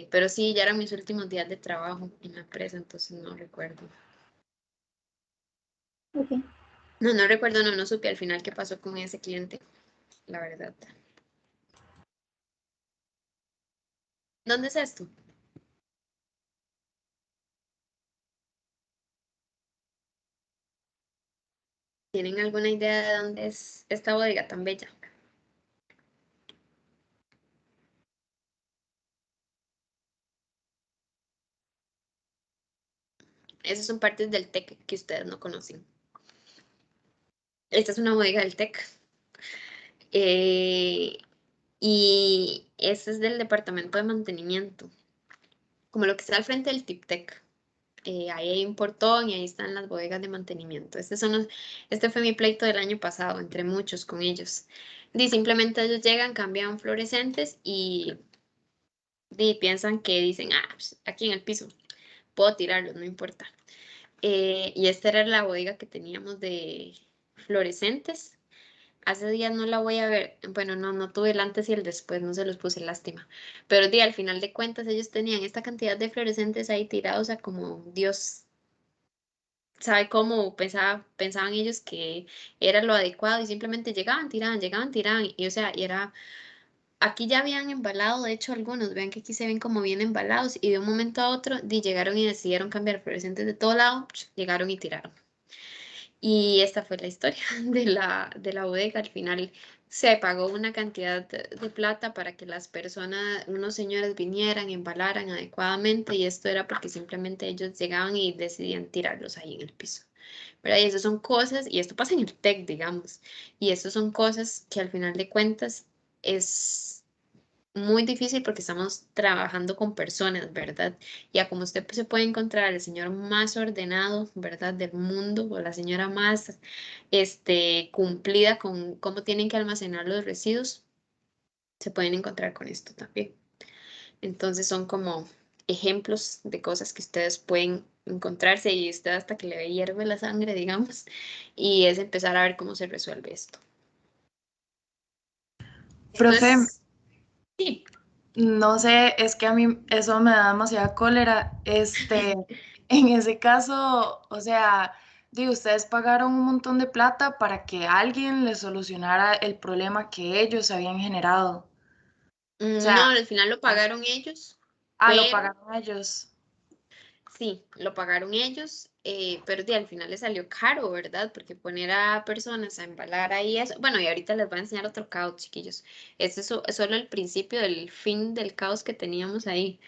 Speaker 1: Pero sí, ya eran mis últimos días de trabajo en la empresa, entonces no recuerdo.
Speaker 6: Ok.
Speaker 1: No recuerdo, no supe al final qué pasó con ese cliente, la verdad. ¿Dónde es esto? ¿Tienen alguna idea de dónde es esta bodega tan bella? esas son partes del TEC que ustedes no conocen. Esta es una bodega del TEC. Y este es del departamento de mantenimiento, como lo que está al frente del TIPTEC. Ahí hay un portón y ahí están las bodegas de mantenimiento. Este fue mi pleito del año pasado, entre muchos con ellos. Y simplemente ellos llegan, cambian fluorescentes y piensan que dicen, pues, aquí en el piso, puedo tirarlos, no importa. Y esta era la bodega que teníamos de fluorescentes. Hace días no la voy a ver, bueno, no tuve el antes y el después, no se los puse, lástima. Pero al final de cuentas ellos tenían esta cantidad de fluorescentes ahí tirados, o sea, como Dios sabe cómo pensaban ellos que era lo adecuado y simplemente llegaban, tiraban, y o sea, y era, aquí ya habían embalado, de hecho algunos, vean que aquí se ven como bien embalados y de un momento a otro llegaron y decidieron cambiar fluorescentes de todo lado, llegaron y tiraron. Y esta fue la historia de la bodega. Al final se pagó una cantidad de plata para que las personas, unos señores vinieran, embalaran adecuadamente y esto era porque simplemente ellos llegaban y decidían tirarlos ahí en el piso. ¿Verdad? Y eso son cosas, y esto pasa en el TEC, digamos, y eso son cosas que al final de cuentas es muy difícil porque estamos trabajando con personas, ¿verdad? Y a como usted se puede encontrar el señor más ordenado, ¿verdad? Del mundo o la señora más cumplida con cómo tienen que almacenar los residuos, se pueden encontrar con esto también. Entonces son como ejemplos de cosas que ustedes pueden encontrarse y usted hasta que le hierve la sangre, digamos, y es empezar a ver cómo se resuelve esto.
Speaker 8: Profe,
Speaker 1: Sí.
Speaker 8: no sé, es que a mí eso me da demasiada cólera. En ese caso, o sea, ustedes pagaron un montón de plata para que alguien les solucionara el problema que ellos habían generado. O sea,
Speaker 1: No, al final lo pagaron ellos,
Speaker 8: lo
Speaker 1: pero
Speaker 8: pagaron ellos.
Speaker 1: sí, lo pagaron ellos, pero al final les salió caro, ¿verdad? Porque poner a personas a embalar ahí eso. Bueno, y ahorita les voy a enseñar otro caos, chiquillos. Este es solo el principio del fin del caos que teníamos ahí.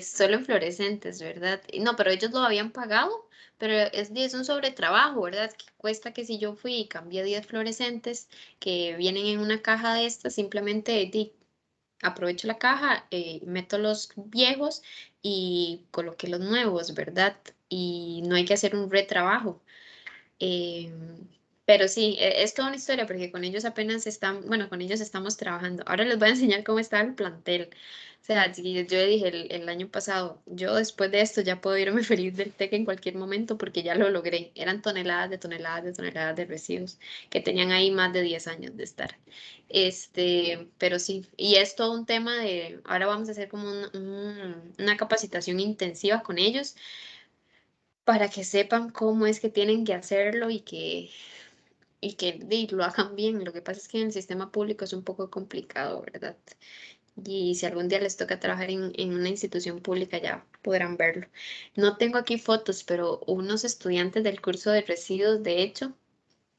Speaker 1: Solo en fluorescentes, ¿verdad? No, pero ellos lo habían pagado, pero es un sobretrabajo, ¿verdad? Que cuesta que si yo fui y cambié 10 fluorescentes que vienen en una caja de estas, simplemente aprovecho la caja, meto los viejos y coloqué los nuevos, ¿verdad? Y no hay que hacer un retrabajo. Pero sí, es toda una historia porque con ellos apenas están, bueno, con ellos estamos trabajando. Ahora les voy a enseñar cómo está el plantel. O sea, yo dije el año pasado, yo después de esto ya puedo irme feliz del TEC en cualquier momento porque ya lo logré. Eran toneladas de toneladas de toneladas de residuos que tenían ahí más de 10 años de estar. Pero sí, y es todo un tema de, ahora vamos a hacer como una capacitación intensiva con ellos para que sepan cómo es que tienen que hacerlo y lo hagan bien. Lo que pasa es que en el sistema público es un poco complicado, ¿verdad? Y si algún día les toca trabajar en una institución pública ya podrán verlo. No tengo aquí fotos, pero unos estudiantes del curso de residuos, de hecho,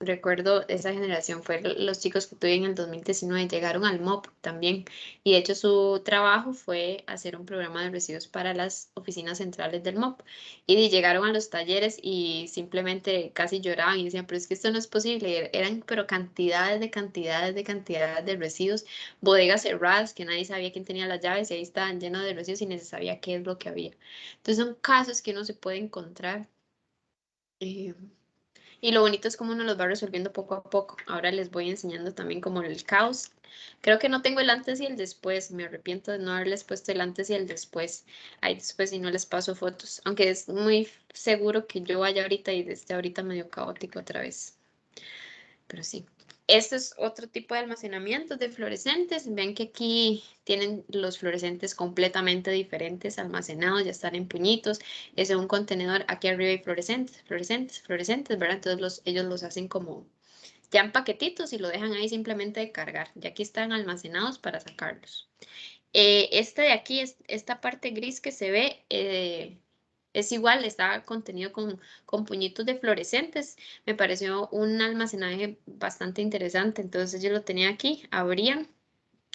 Speaker 1: recuerdo esa generación, fue los chicos que tuve en el 2019, llegaron al MOP también y de hecho su trabajo fue hacer un programa de residuos para las oficinas centrales del MOP y llegaron a los talleres y simplemente casi lloraban y decían, pero es que esto no es posible, eran pero cantidades de residuos, bodegas cerradas que nadie sabía quién tenía las llaves y ahí estaban llenos de residuos y ni se sabía qué es lo que había. Entonces son casos que uno se puede encontrar. Y lo bonito es cómo uno los va resolviendo poco a poco. Ahora les voy enseñando también como el caos. Creo que no tengo el antes y el después. Me arrepiento de no haberles puesto el antes y el después. Ahí después y no les paso fotos. Aunque es muy seguro que yo vaya ahorita y desde ahorita medio caótico otra vez. Pero sí. Este es otro tipo de almacenamiento de fluorescentes. Ven que aquí tienen los fluorescentes completamente diferentes almacenados, ya están en puñitos. Es un contenedor, aquí arriba hay fluorescentes, ¿verdad? Entonces ellos los hacen como ya en paquetitos y lo dejan ahí simplemente de cargar. Y aquí están almacenados para sacarlos. Este de aquí, esta parte gris que se ve, es igual, está contenido con puñitos de fluorescentes. Me pareció un almacenaje bastante interesante. Entonces yo lo tenía aquí, abrían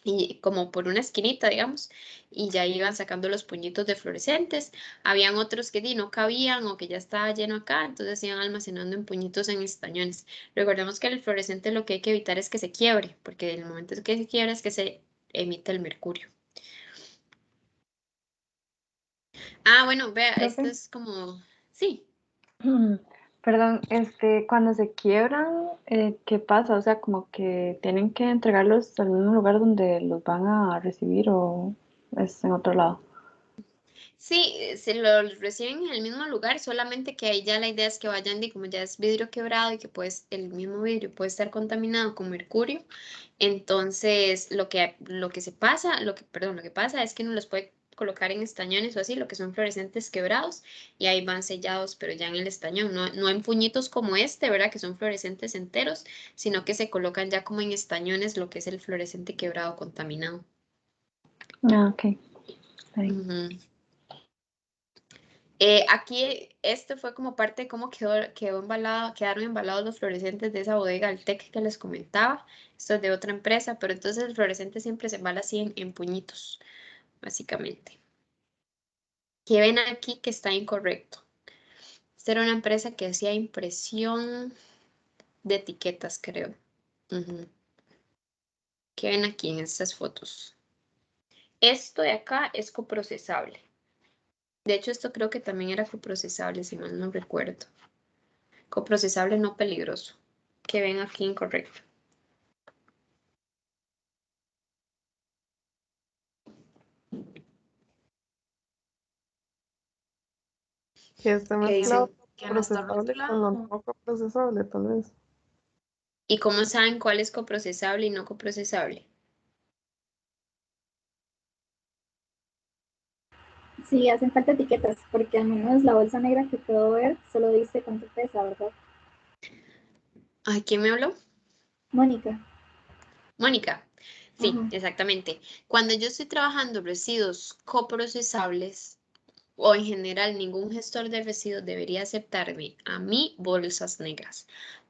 Speaker 1: y como por una esquinita, digamos, y ya iban sacando los puñitos de fluorescentes. Habían otros que no cabían o que ya estaba lleno acá, entonces iban almacenando en puñitos en estañones. Recordemos que el fluorescente lo que hay que evitar es que se quiebre, porque en el momento que se quiebra es que se emite el mercurio. Ah, bueno, vea, esto
Speaker 5: Profe.
Speaker 1: es como, sí.
Speaker 5: Perdón, cuando se quiebran, ¿qué pasa? O sea, como que tienen que entregarlos al mismo lugar donde los van a recibir o es en otro lado.
Speaker 1: Sí, se los reciben en el mismo lugar, solamente que ahí ya la idea es que vayan y como ya es vidrio quebrado y que pues el mismo vidrio puede estar contaminado con mercurio, entonces lo que se pasa, perdón, lo que pasa es que uno los puede colocar en estañones o así, lo que son fluorescentes quebrados, y ahí van sellados, pero ya en el estañón, no en puñitos como este, ¿verdad? Que son fluorescentes enteros, sino que se colocan ya como en estañones lo que es el fluorescente quebrado contaminado.
Speaker 5: Ah, ok. Está bien.
Speaker 1: Ujú. Aquí este fue como parte de cómo quedaron embalados los fluorescentes de esa bodega Altec que les comentaba. Esto es de otra empresa, pero entonces el fluorescente siempre se embala así en puñitos, básicamente. ¿Qué ven aquí que está incorrecto? Esta era una empresa que hacía impresión de etiquetas, creo. Ujú. ¿Qué ven aquí en estas fotos? Esto de acá es coprocesable. De hecho, esto creo que también era coprocesable, si mal no recuerdo. Coprocesable no peligroso. ¿Qué ven aquí incorrecto?
Speaker 4: Que esté
Speaker 1: ¿Qué dicen?
Speaker 4: mezclado
Speaker 8: Que no está
Speaker 4: procesable con lo
Speaker 8: rotulado.
Speaker 4: no procesable, tal vez.
Speaker 1: ¿Y cómo saben cuál es coprocesable y no coprocesable?
Speaker 6: Sí, hacen falta etiquetas, porque al menos la bolsa negra que puedo ver solo dice cuánto pesa, ¿verdad?
Speaker 1: Ay, ¿quién me habló?
Speaker 6: Mónica.
Speaker 1: Mónica. Sí,
Speaker 6: Ajá.
Speaker 1: exactamente. Cuando yo estoy trabajando residuos coprocesables o en general ningún gestor de residuos debería aceptarme a mí bolsas negras.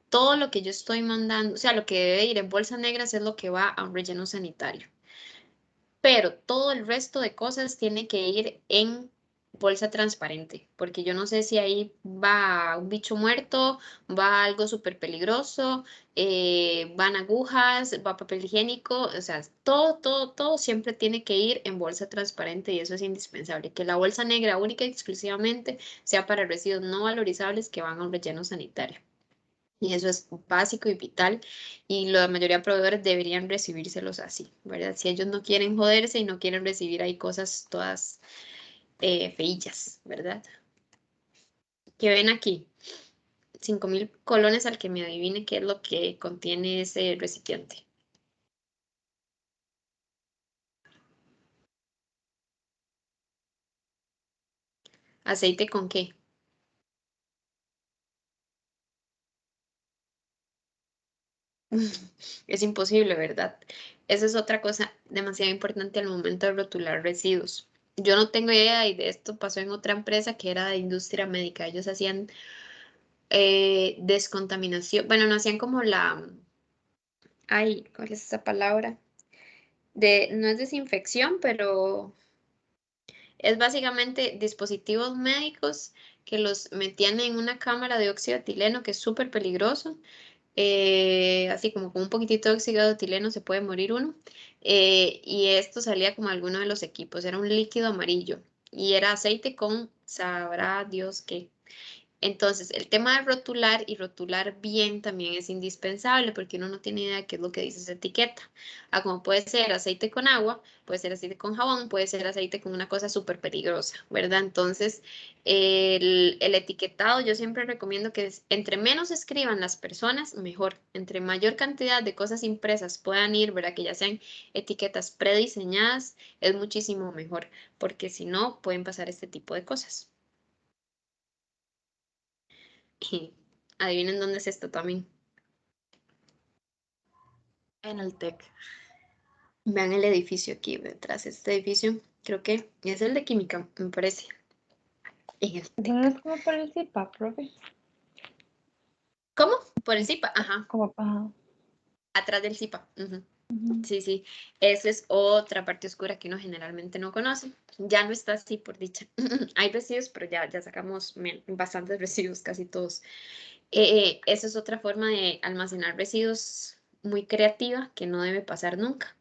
Speaker 1: Todo lo que yo estoy mandando, o sea, lo que debe ir en bolsas negras es lo que va a un relleno sanitario. Pero todo el resto de cosas tiene que ir en bolsa transparente, porque yo no sé si ahí va un bicho muerto, va algo súper peligroso, van agujas, va papel higiénico, o sea, todo siempre tiene que ir en bolsa transparente y eso es indispensable, que la bolsa negra única y exclusivamente sea para residuos no valorizables que van a un relleno sanitario. Y eso es básico y vital y la mayoría de proveedores deberían recibírselos así, ¿verdad? Si ellos no quieren joderse y no quieren recibir ahí cosas todas feillas, ¿verdad? ¿Qué ven aquí? 5.000 colones al que me adivine qué es lo que contiene ese recipiente. ¿Aceite con qué? Es imposible, ¿verdad? Esa es otra cosa demasiado importante al momento de rotular residuos. Yo no tengo idea y de esto pasó en otra empresa que era de industria médica. Ellos hacían descontaminación, bueno, no hacían como ay, ¿cuál es esa palabra? No es desinfección, pero es básicamente dispositivos médicos que los metían en una cámara de óxido de etileno que es súper peligroso. Así como con un poquitito de óxido de etileno se puede morir uno. Y esto salía como alguno de los equipos, era un líquido amarillo y era aceite con, sabrá Dios qué. Entonces, el tema de rotular y rotular bien también es indispensable porque uno no tiene idea de qué es lo que dice esa etiqueta. Como puede ser aceite con agua, puede ser aceite con jabón, puede ser aceite con una cosa súper peligrosa, ¿verdad? Entonces, el etiquetado yo siempre recomiendo que entre menos escriban las personas, mejor. Entre mayor cantidad de cosas impresas puedan ir, ¿verdad? Que ya sean etiquetas prediseñadas, es muchísimo mejor porque si no, pueden pasar este tipo de cosas. Y adivinen dónde es esto también.
Speaker 8: En el TEC.
Speaker 1: Vean el edificio aquí detrás. Este edificio creo que es el de química, me parece. En el
Speaker 5: Eso no
Speaker 1: TEC.
Speaker 5: es como por el CIPA, profe.
Speaker 1: ¿Cómo? Por el CIPA. Ajá.
Speaker 5: Como, ajá.
Speaker 1: Atrás del CIPA. Ujú. Sí, sí, eso es otra parte oscura que uno generalmente no conoce. Ya no está así, por dicha. Hay residuos, pero ya sacamos bastantes residuos, casi todos. Esa es otra forma de almacenar residuos muy creativa que no debe pasar nunca.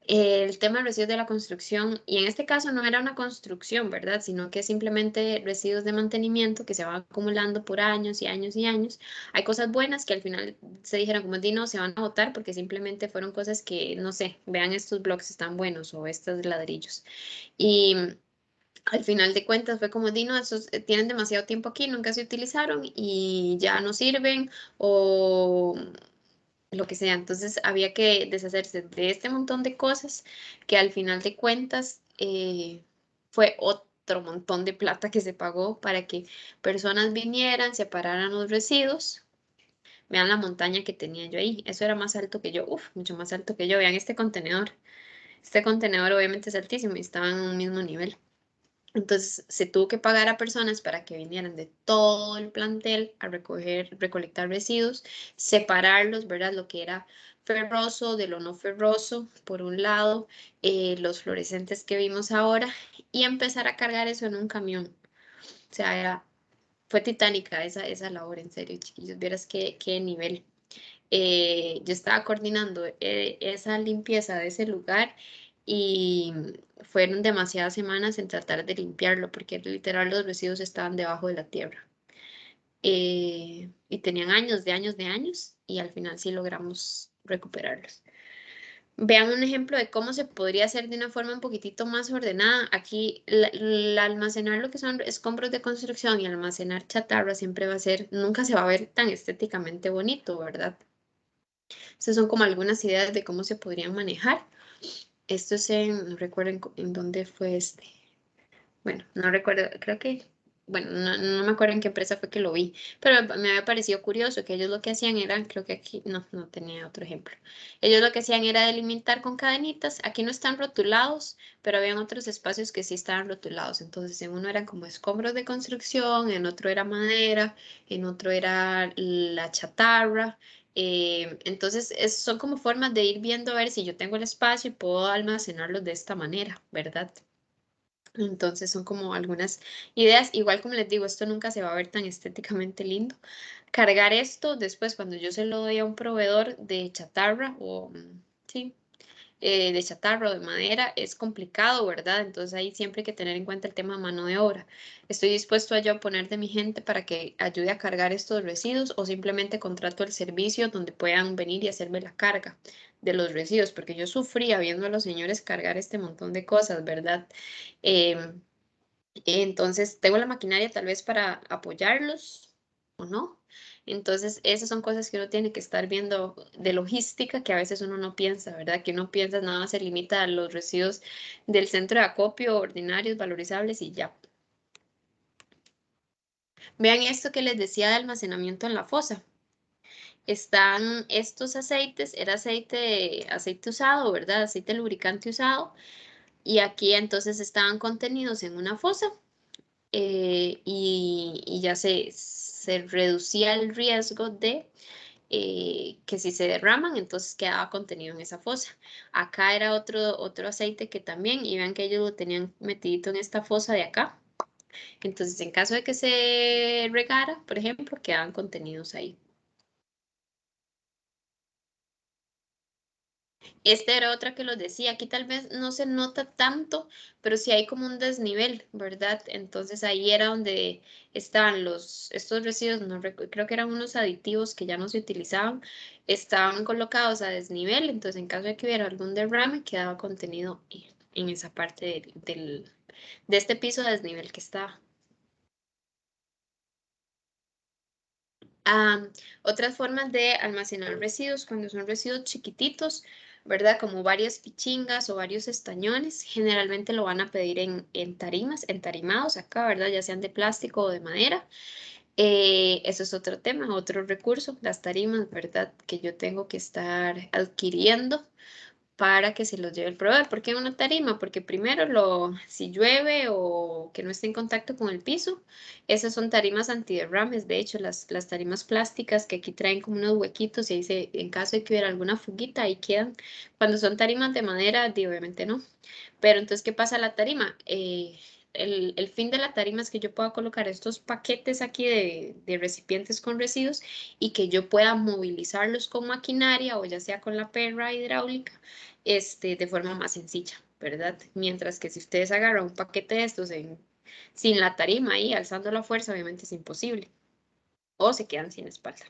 Speaker 1: El tema de residuos de la construcción, y en este caso no era una construcción, ¿verdad? Sino que simplemente residuos de mantenimiento que se van acumulando por años y años y años. Hay cosas buenas que al final se dijeron como no, se van a botar porque simplemente fueron cosas que, no sé, vean estos bloques están buenos o estos ladrillos. Y al final de cuentas fue como no, esos tienen demasiado tiempo aquí, nunca se utilizaron y ya no sirven o lo que sea. Entonces había que deshacerse de este montón de cosas que al final de cuentas fue otro montón de plata que se pagó para que personas vinieran, separaran los residuos. Vean la montaña que tenía yo ahí. Eso era más alto que yo. Uf, mucho más alto que yo. Vean este contenedor. Este contenedor obviamente es altísimo y estaba en un mismo nivel. Entonces se tuvo que pagar a personas para que vinieran de todo el plantel a recolectar residuos, separarlos, ¿verdad? Lo que era ferroso de lo no ferroso, por un lado, los fluorescentes que vimos ahora, y empezar a cargar eso en un camión. O sea, fue titánica esa labor, en serio, chiquillos, vieras qué nivel. Yo estaba coordinando esa limpieza de ese lugar y fueron demasiadas semanas en tratar de limpiarlo porque literal los residuos estaban debajo de la tierra. Y tenían años de años de años y al final sí logramos recuperarlos. Vean un ejemplo de cómo se podría hacer de una forma un poquitito más ordenada. Aquí, almacenar lo que son escombros de construcción y almacenar chatarra siempre va a ser, nunca se va a ver tan estéticamente bonito, ¿verdad? Estas son como algunas ideas de cómo se podrían manejar. Esto es no recuerdo en dónde fue este. Bueno, no recuerdo, creo que, bueno, no me acuerdo en qué empresa fue que lo vi, pero me había parecido curioso que ellos lo que hacían era, creo que aquí, no tenía otro ejemplo. Ellos lo que hacían era delimitar con cadenitas. Aquí no están rotulados, pero habían otros espacios que sí estaban rotulados. Entonces, en uno eran como escombros de construcción, en otro era madera, en otro era la chatarra. Entonces, son como formas de ir viendo a ver si yo tengo el espacio y puedo almacenarlos de esta manera, ¿verdad? Entonces son como algunas ideas. Igual como les digo, esto nunca se va a ver tan estéticamente lindo. Cargar esto después cuando yo se lo doy a un proveedor de chatarra o sí, de chatarra o de madera es complicado, ¿verdad? Entonces ahí siempre hay que tener en cuenta el tema de mano de obra. Estoy dispuesto a yo a poner de mi gente para que ayude a cargar estos residuos o simplemente contrato el servicio donde puedan venir y hacerme la carga de los residuos, porque yo sufría viendo a los señores cargar este montón de cosas, ¿verdad? Em, entonces, tengo la maquinaria tal vez para apoyarlos o no. Entonces, esas son cosas que uno tiene que estar viendo de logística que a veces uno no piensa, ¿verdad? Que uno piensa nada más se limita a los residuos del centro de acopio, ordinarios, valorizables y ya. Vean esto que les decía de almacenamiento en la fosa. Están estos aceites, era aceite usado, ¿verdad? Aceite lubricante usado. Y aquí entonces estaban contenidos en una fosa. Y ya se reducía el riesgo de que si se derraman, entonces quedaba contenido en esa fosa. Acá era otro aceite que también, y vean que ellos lo tenían metidito en esta fosa de acá. Entonces, en caso de que se regara, por ejemplo, quedaban contenidos ahí. Esta era otra que los decía, aquí tal vez no se nota tanto, pero sí hay como un desnivel, ¿verdad? Entonces ahí era donde estaban estos residuos, no creo que eran unos aditivos que ya no se utilizaban, estaban colocados a desnivel, entonces en caso de que hubiera algún derrame, quedaba contenido en esa parte de este piso de desnivel que estaba. Otras formas de almacenar residuos, cuando son residuos chiquititos, ¿verdad? Como varias pichingas o varios estañones, generalmente lo van a pedir en tarimas, entarimados acá, ¿verdad? Ya sean de plástico o de madera. Eso es otro tema, otro recurso, las tarimas, ¿verdad? Que yo tengo que estar adquiriendo para que se los lleve el proveedor. ¿Por qué una tarima? Porque primero, si llueve o que no esté en contacto con el piso, esas son tarimas antiderrames. De hecho, las tarimas plásticas que aquí traen como unos huequitos y ahí en caso de que hubiera alguna fuguita, ahí quedan. Cuando son tarimas de madera, obviamente no. Pero entonces, ¿qué pasa a la tarima? El fin de la tarima es que yo pueda colocar estos paquetes aquí de recipientes con residuos y que yo pueda movilizarlos con maquinaria o ya sea con la perra hidráulica de forma más sencilla, ¿verdad? Mientras que si ustedes agarran un paquete de estos sin la tarima ahí, alzando la fuerza, obviamente es imposible. O se quedan sin espalda.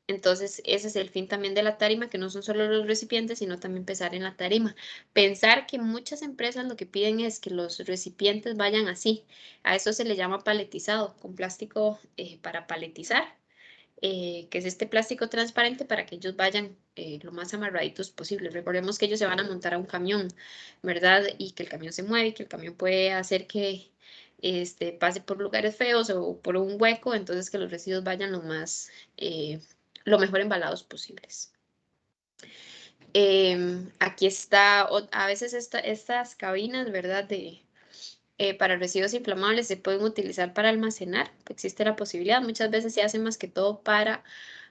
Speaker 1: Entonces, ese es el fin también de la tarima, que no son solo los recipientes, sino también pensar en la tarima. Pensar que muchas empresas lo que piden es que los recipientes vayan así. A eso se le llama paletizado, con plástico para paletizar, que es este plástico transparente para que ellos vayan lo más amarraditos posible. Recordemos que ellos se van a montar a un camión, ¿verdad? Y que el camión se mueve y que el camión puede hacer que pase por lugares feos o por un hueco, entonces que los residuos vayan lo mejor embalados posibles. Aquí está, a veces estas cabinas, ¿verdad? Para residuos inflamables se pueden utilizar para almacenar, existe la posibilidad, muchas veces se hace más que todo para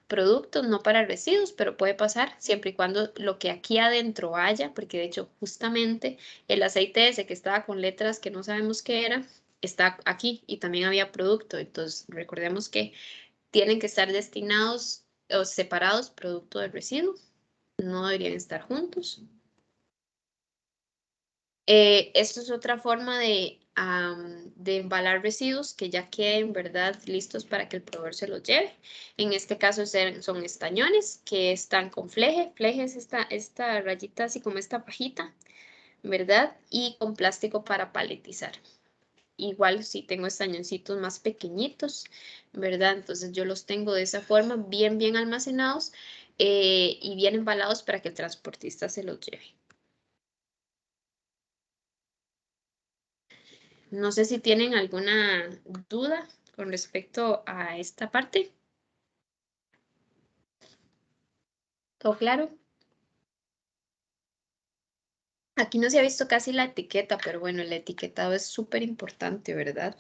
Speaker 1: productos, no para residuos, pero puede pasar siempre y cuando lo que aquí adentro haya, porque de hecho justamente el aceite ese que estaba con letras que no sabemos qué era, está aquí y también había producto, entonces recordemos que tienen que estar destinados o separados producto de residuo, no deberían estar juntos. Esto es otra forma de embalar residuos que ya queden, ¿verdad?, listos para que el proveedor se los lleve. En este caso son estañones que están con fleje. Fleje es esta rayita así como esta pajita, ¿verdad? Y con plástico para paletizar. Igual si tengo estañoncitos más pequeñitos, ¿verdad? Entonces yo los tengo de esa forma, bien almacenados y bien embalados para que el transportista se los lleve. No sé si tienen alguna duda con respecto a esta parte. ¿Todo claro? Aquí no se ha visto casi la etiqueta, pero bueno, el etiquetado es súper importante, ¿verdad?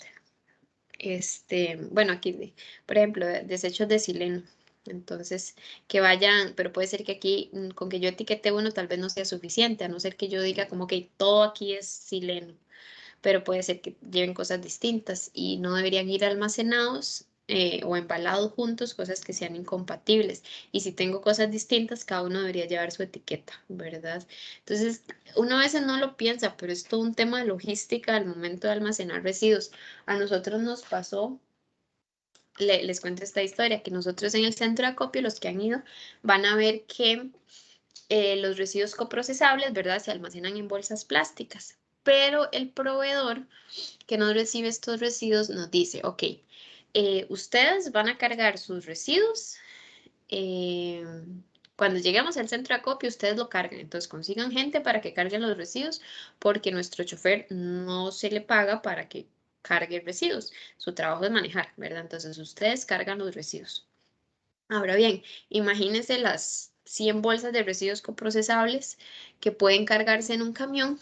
Speaker 1: Bueno, aquí, por ejemplo, desechos de sileno. Entonces, que vayan, pero puede ser que aquí, con que yo etiquete uno, tal vez no sea suficiente, a no ser que yo diga como que todo aquí es sileno, pero puede ser que lleven cosas distintas y no deberían ir almacenados o embalados juntos, cosas que sean incompatibles. Y si tengo cosas distintas, cada uno debería llevar su etiqueta, ¿verdad? Entonces, uno a veces no lo piensa, pero es todo un tema de logística al momento de almacenar residuos. A nosotros nos pasó, les cuento esta historia, que nosotros en el centro de acopio, los que han ido, van a ver que los residuos coprocesables, ¿verdad?, se almacenan en bolsas plásticas, pero el proveedor que nos recibe estos residuos nos dice, ok, ustedes van a cargar sus residuos, cuando lleguemos al centro de acopio, ustedes lo cargan, entonces consigan gente para que carguen los residuos, porque nuestro chofer no se le paga para que cargue residuos, su trabajo es manejar, ¿verdad? Entonces ustedes cargan los residuos. Ahora bien, imagínense las 100 bolsas de residuos coprocesables que pueden cargarse en un camión,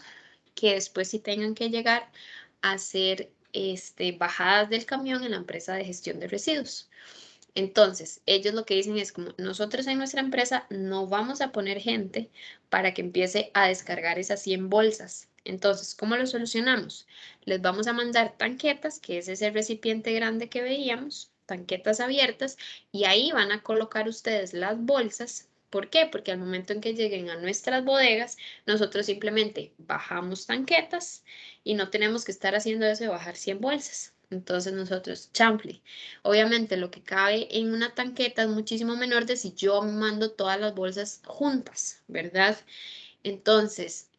Speaker 1: que después sí tengan que llegar a hacer bajadas del camión en la empresa de gestión de residuos. Entonces, ellos lo que dicen es como nosotros en nuestra empresa no vamos a poner gente para que empiece a descargar esas 100 bolsas. Entonces, ¿cómo lo solucionamos? Les vamos a mandar tanquetas, que es ese recipiente grande que veíamos, tanquetas abiertas, y ahí van a colocar ustedes las bolsas. ¿Por qué? Porque al momento en que lleguen a nuestras bodegas, nosotros simplemente bajamos tanquetas y no tenemos que estar haciendo eso de bajar 100 bolsas. Entonces nosotros, chanfle. Obviamente lo que cabe en una tanqueta es muchísimo menor de si yo mando todas las bolsas juntas, ¿verdad? Entonces,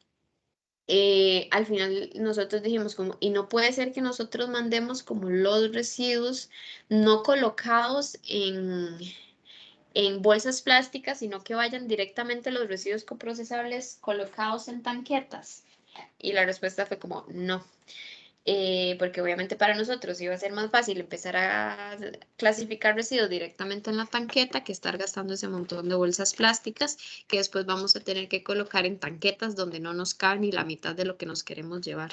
Speaker 1: al final nosotros dijimos como, y no puede ser que nosotros mandemos como los residuos no colocados en bolsas plásticas, sino que vayan directamente los residuos coprocesables colocados en tanquetas. Y la respuesta fue como, no. porque obviamente para nosotros iba a ser más fácil empezar a clasificar residuos directamente en la tanqueta que estar gastando ese montón de bolsas plásticas que después vamos a tener que colocar en tanquetas donde no nos cabe ni la mitad de lo que nos queremos llevar.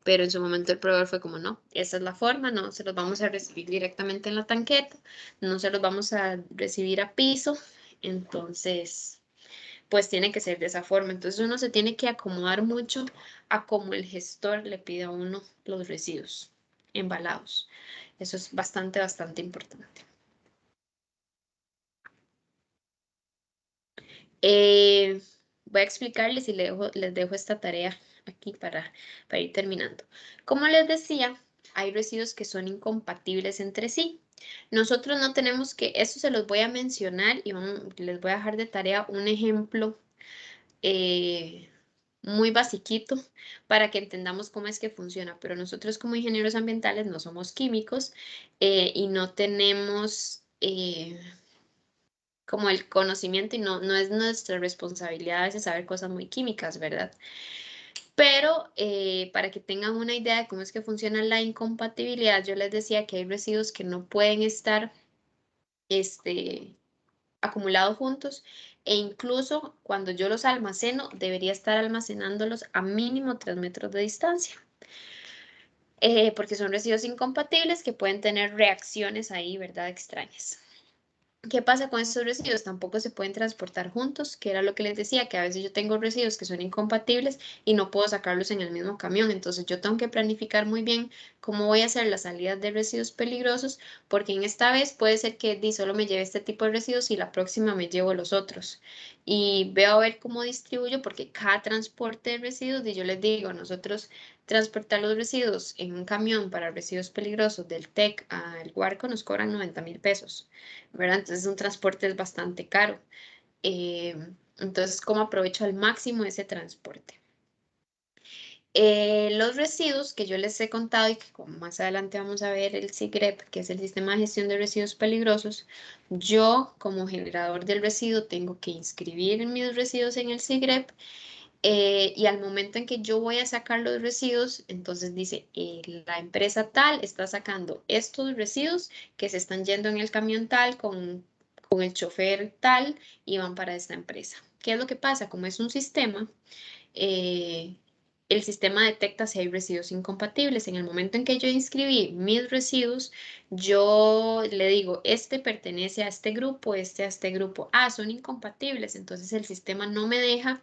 Speaker 1: Pero en su momento el proveedor fue como, no, esa es la forma, no se los vamos a recibir directamente en la tanqueta, no se los vamos a recibir a piso, entonces pues tiene que ser de esa forma. Entonces uno se tiene que acomodar mucho a cómo el gestor le pide a uno los residuos embalados. Eso es bastante importante. Voy a explicarles y les dejo esta tarea aquí para ir terminando. Como les decía, hay residuos que son incompatibles entre sí. Nosotros no tenemos que, eso se los voy a mencionar y les voy a dejar de tarea un ejemplo muy basiquito para que entendamos cómo es que funciona, pero nosotros como ingenieros ambientales no somos químicos y no tenemos como el conocimiento y no es nuestra responsabilidad a veces saber cosas muy químicas, ¿verdad? Pero para que tengan una idea de cómo es que funciona la incompatibilidad, yo les decía que hay residuos que no pueden estar acumulados juntos e incluso cuando yo los almaceno, debería estar almacenándolos a mínimo 3 metros de distancia. Porque son residuos incompatibles que pueden tener reacciones ahí, ¿verdad? Extrañas. ¿Qué pasa con estos residuos? Tampoco se pueden transportar juntos, que era lo que les decía, que a veces yo tengo residuos que son incompatibles y no puedo sacarlos en el mismo camión. Entonces yo tengo que planificar muy bien cómo voy a hacer las salidas de residuos peligrosos, porque en esta vez puede ser que solo me lleve este tipo de residuos y la próxima me llevo los otros. Y veo a ver cómo distribuyo, porque cada transporte de residuos, y yo les digo, nosotros transportar los residuos en un camión para residuos peligrosos del TEC al Guarco nos cobran 90,000 pesos. ¿Verdad? Entonces un transporte es bastante caro. Entonces, ¿cómo aprovecho al máximo ese transporte? Los residuos que yo les he contado y que como más adelante vamos a ver el SIGREP, que es el Sistema de Gestión de Residuos Peligrosos, yo como generador del residuo tengo que inscribir mis residuos en el SIGREP y al momento en que yo voy a sacar los residuos, entonces dice, la empresa tal está sacando estos residuos que se están yendo en el camión tal con el chofer tal y van para esta empresa. ¿Qué es lo que pasa? Como es un sistema, el sistema detecta si hay residuos incompatibles. En el momento en que yo inscribí mis residuos, yo le digo, este pertenece a este grupo, este a este grupo. Ah, son incompatibles, entonces el sistema no me deja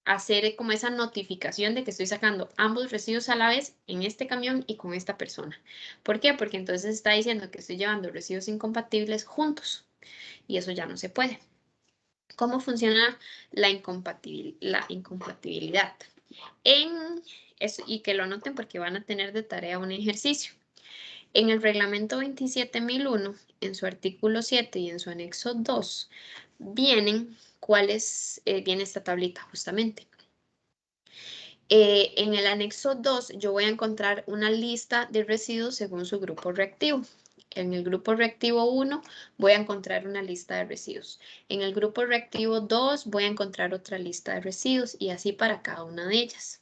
Speaker 1: hacer como esa notificación de que estoy sacando ambos residuos a la vez en este camión y con esta persona. ¿Por qué? Porque entonces está diciendo que estoy llevando residuos incompatibles juntos y eso ya no se puede. ¿Cómo funciona la incompatibilidad? Y que lo noten porque van a tener de tarea un ejercicio. En el reglamento 27001, en su artículo 7 y en su anexo 2, viene esta tablita justamente. En el anexo 2 yo voy a encontrar una lista de residuos según su grupo reactivo. En el grupo reactivo 1 voy a encontrar una lista de residuos. En el grupo reactivo 2 voy a encontrar otra lista de residuos y así para cada una de ellas.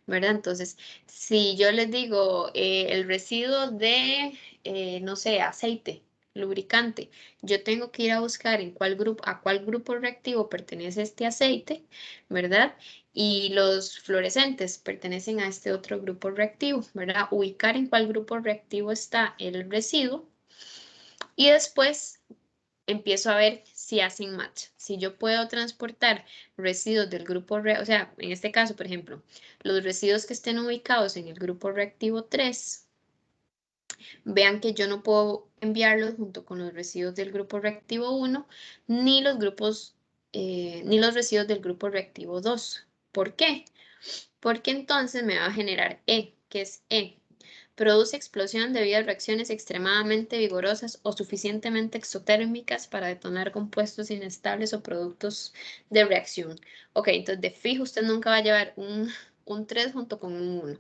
Speaker 1: ¿Verdad? Entonces, si yo les digo el residuo de, no sé, aceite, lubricante, yo tengo que ir a buscar a cuál grupo reactivo pertenece este aceite, ¿verdad? Y los fluorescentes pertenecen a este otro grupo reactivo, ¿verdad? Ubicar en cuál grupo reactivo está el residuo y después empiezo a ver si hacen match. Si yo puedo transportar residuos del grupo, o sea, en este caso, por ejemplo, los residuos que estén ubicados en el grupo reactivo 3, vean que yo no puedo enviarlos junto con los residuos del grupo reactivo 1, ni los residuos del grupo reactivo 2. ¿Por qué? Porque entonces me va a generar E, que es E. Produce explosión debido a reacciones extremadamente vigorosas o suficientemente exotérmicas para detonar compuestos inestables o productos de reacción. Ok, entonces de fijo usted nunca va a llevar un 3 junto con un 1.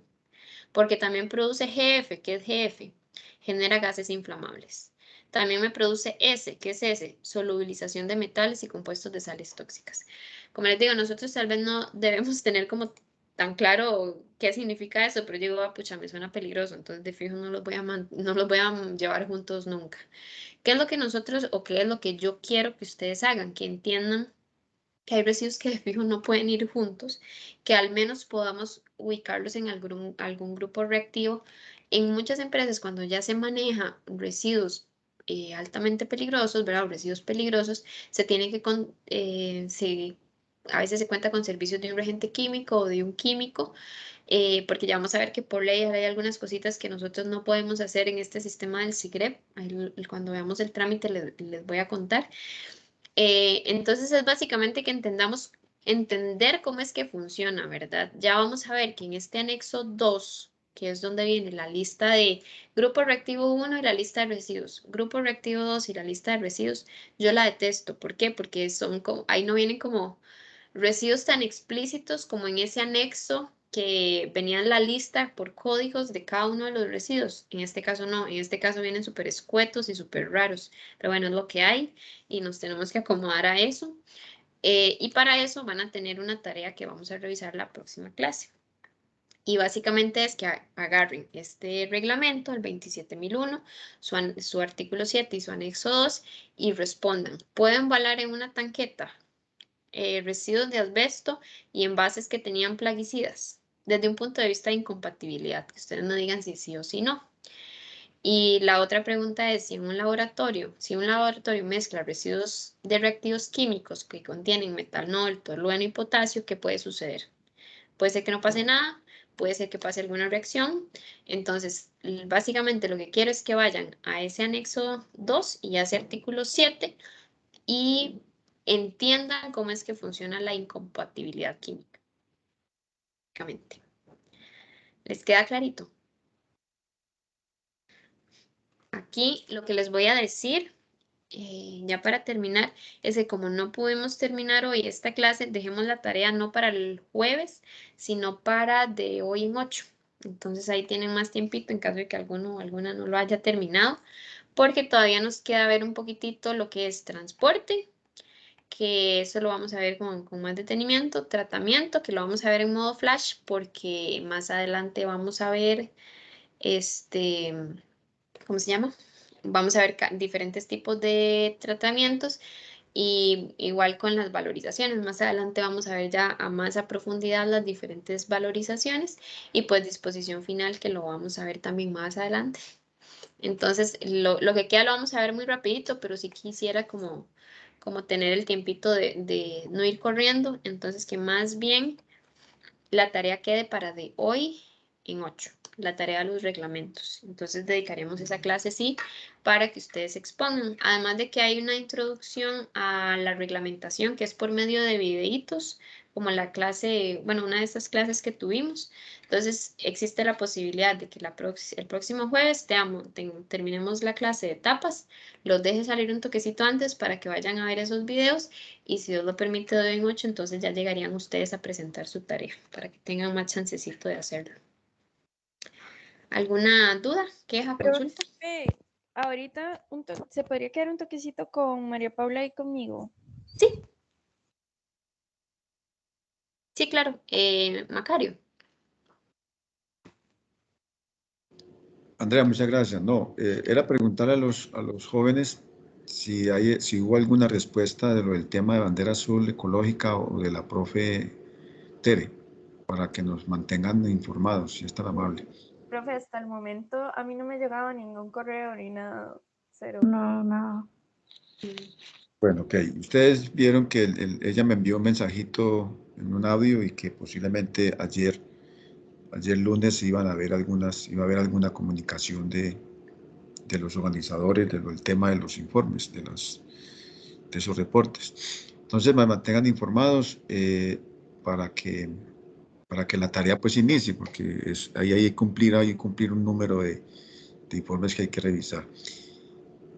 Speaker 1: Porque también produce GF, que es GF, genera gases inflamables. También me produce S, que es S, solubilización de metales y compuestos de sales tóxicas. Como les digo, nosotros tal vez no debemos tener como tan claro qué significa eso, pero yo digo, pucha, me suena peligroso, entonces de fijo no los voy a llevar juntos nunca. ¿Qué es lo que nosotros o qué es lo que yo quiero que ustedes hagan? Que entiendan que hay residuos que de fijo no pueden ir juntos, que al menos podamos ubicarlos en algún grupo reactivo. En muchas empresas, cuando ya se maneja residuos altamente peligrosos, ¿verdad? O residuos peligrosos, se tiene que a veces se cuenta con servicios de un reagente químico o de un químico, porque ya vamos a ver que por ley hay algunas cositas que nosotros no podemos hacer en este sistema del SIGREP. Cuando veamos el trámite les voy a contar. Entonces es básicamente que entender cómo es que funciona, ¿verdad? Ya vamos a ver que en este anexo 2, que es donde viene la lista de grupo reactivo 1 y la lista de residuos, grupo reactivo 2 y la lista de residuos, yo la detesto. ¿Por qué? Porque ahí no vienen como residuos tan explícitos como en ese anexo que venía en la lista por códigos de cada uno de los residuos. En este caso no, en este caso vienen súper escuetos y súper raros, pero bueno, es lo que hay y nos tenemos que acomodar a eso. Y para eso van a tener una tarea que vamos a revisar la próxima clase. Y básicamente es que agarren este reglamento, el 27001, su artículo 7 y su anexo 2 y respondan. ¿Pueden embalar en una tanqueta residuos de asbesto y envases que tenían plaguicidas? Desde un punto de vista de incompatibilidad, que ustedes no digan si sí o si no. Y la otra pregunta es, si un laboratorio mezcla residuos de reactivos químicos que contienen metanol, tolueno y potasio, ¿qué puede suceder? Puede ser que no pase nada, puede ser que pase alguna reacción. Entonces, básicamente lo que quiero es que vayan a ese anexo 2 y a ese artículo 7 y entiendan cómo es que funciona la incompatibilidad química. Básicamente. ¿Les queda clarito? Aquí lo que les voy a decir, ya para terminar, es que como no pudimos terminar hoy esta clase, dejemos la tarea no para el jueves, sino para de hoy en 8. Entonces ahí tienen más tiempito en caso de que alguno o alguna no lo haya terminado, porque todavía nos queda ver un poquitito lo que es transporte, que eso lo vamos a ver con más detenimiento, tratamiento, que lo vamos a ver en modo flash, porque más adelante vamos a ver ¿cómo se llama? Vamos a ver diferentes tipos de tratamientos y igual con las valorizaciones. Más adelante vamos a ver ya a más a profundidad las diferentes valorizaciones y pues disposición final, que lo vamos a ver también más adelante. Entonces, lo que queda lo vamos a ver muy rapidito, pero sí quisiera como tener el tiempito de no ir corriendo. Entonces, que más bien la tarea quede para de hoy en 8, la tarea de los reglamentos. Entonces dedicaremos esa clase, sí, para que ustedes expongan. Además de que hay una introducción a la reglamentación que es por medio de videitos, como la clase, bueno, una de estas clases que tuvimos. Entonces existe la posibilidad de que el próximo jueves terminemos la clase de etapas, los deje salir un toquecito antes para que vayan a ver esos videos y si Dios lo permite de hoy en 8, entonces ya llegarían ustedes a presentar su tarea para que tengan más chancecito de hacerlo. ¿Alguna duda, queja, consulta?
Speaker 7: Ahorita se podría quedar un toquecito con María Paula y conmigo.
Speaker 1: Sí. Sí, claro. Macario.
Speaker 9: Andrea, muchas gracias. No, era preguntarle a los jóvenes si hubo alguna respuesta de lo del tema de bandera azul ecológica o de la profe Tere, para que nos mantengan informados, si es tan amable.
Speaker 7: Profe, hasta el momento a mí no me llegaba ningún correo ni nada, cero.
Speaker 5: No, nada.
Speaker 9: Bueno, ok. Ustedes vieron que ella me envió un mensajito en un audio y que posiblemente ayer lunes iba a haber alguna comunicación de los organizadores del tema de los informes, de esos reportes. Entonces me mantengan informados para que la tarea pues inicie, porque ahí hay que cumplir un número de informes que hay que revisar.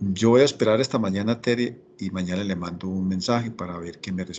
Speaker 9: Yo voy a esperar esta mañana, Tere, y mañana le mando un mensaje para ver qué me responde.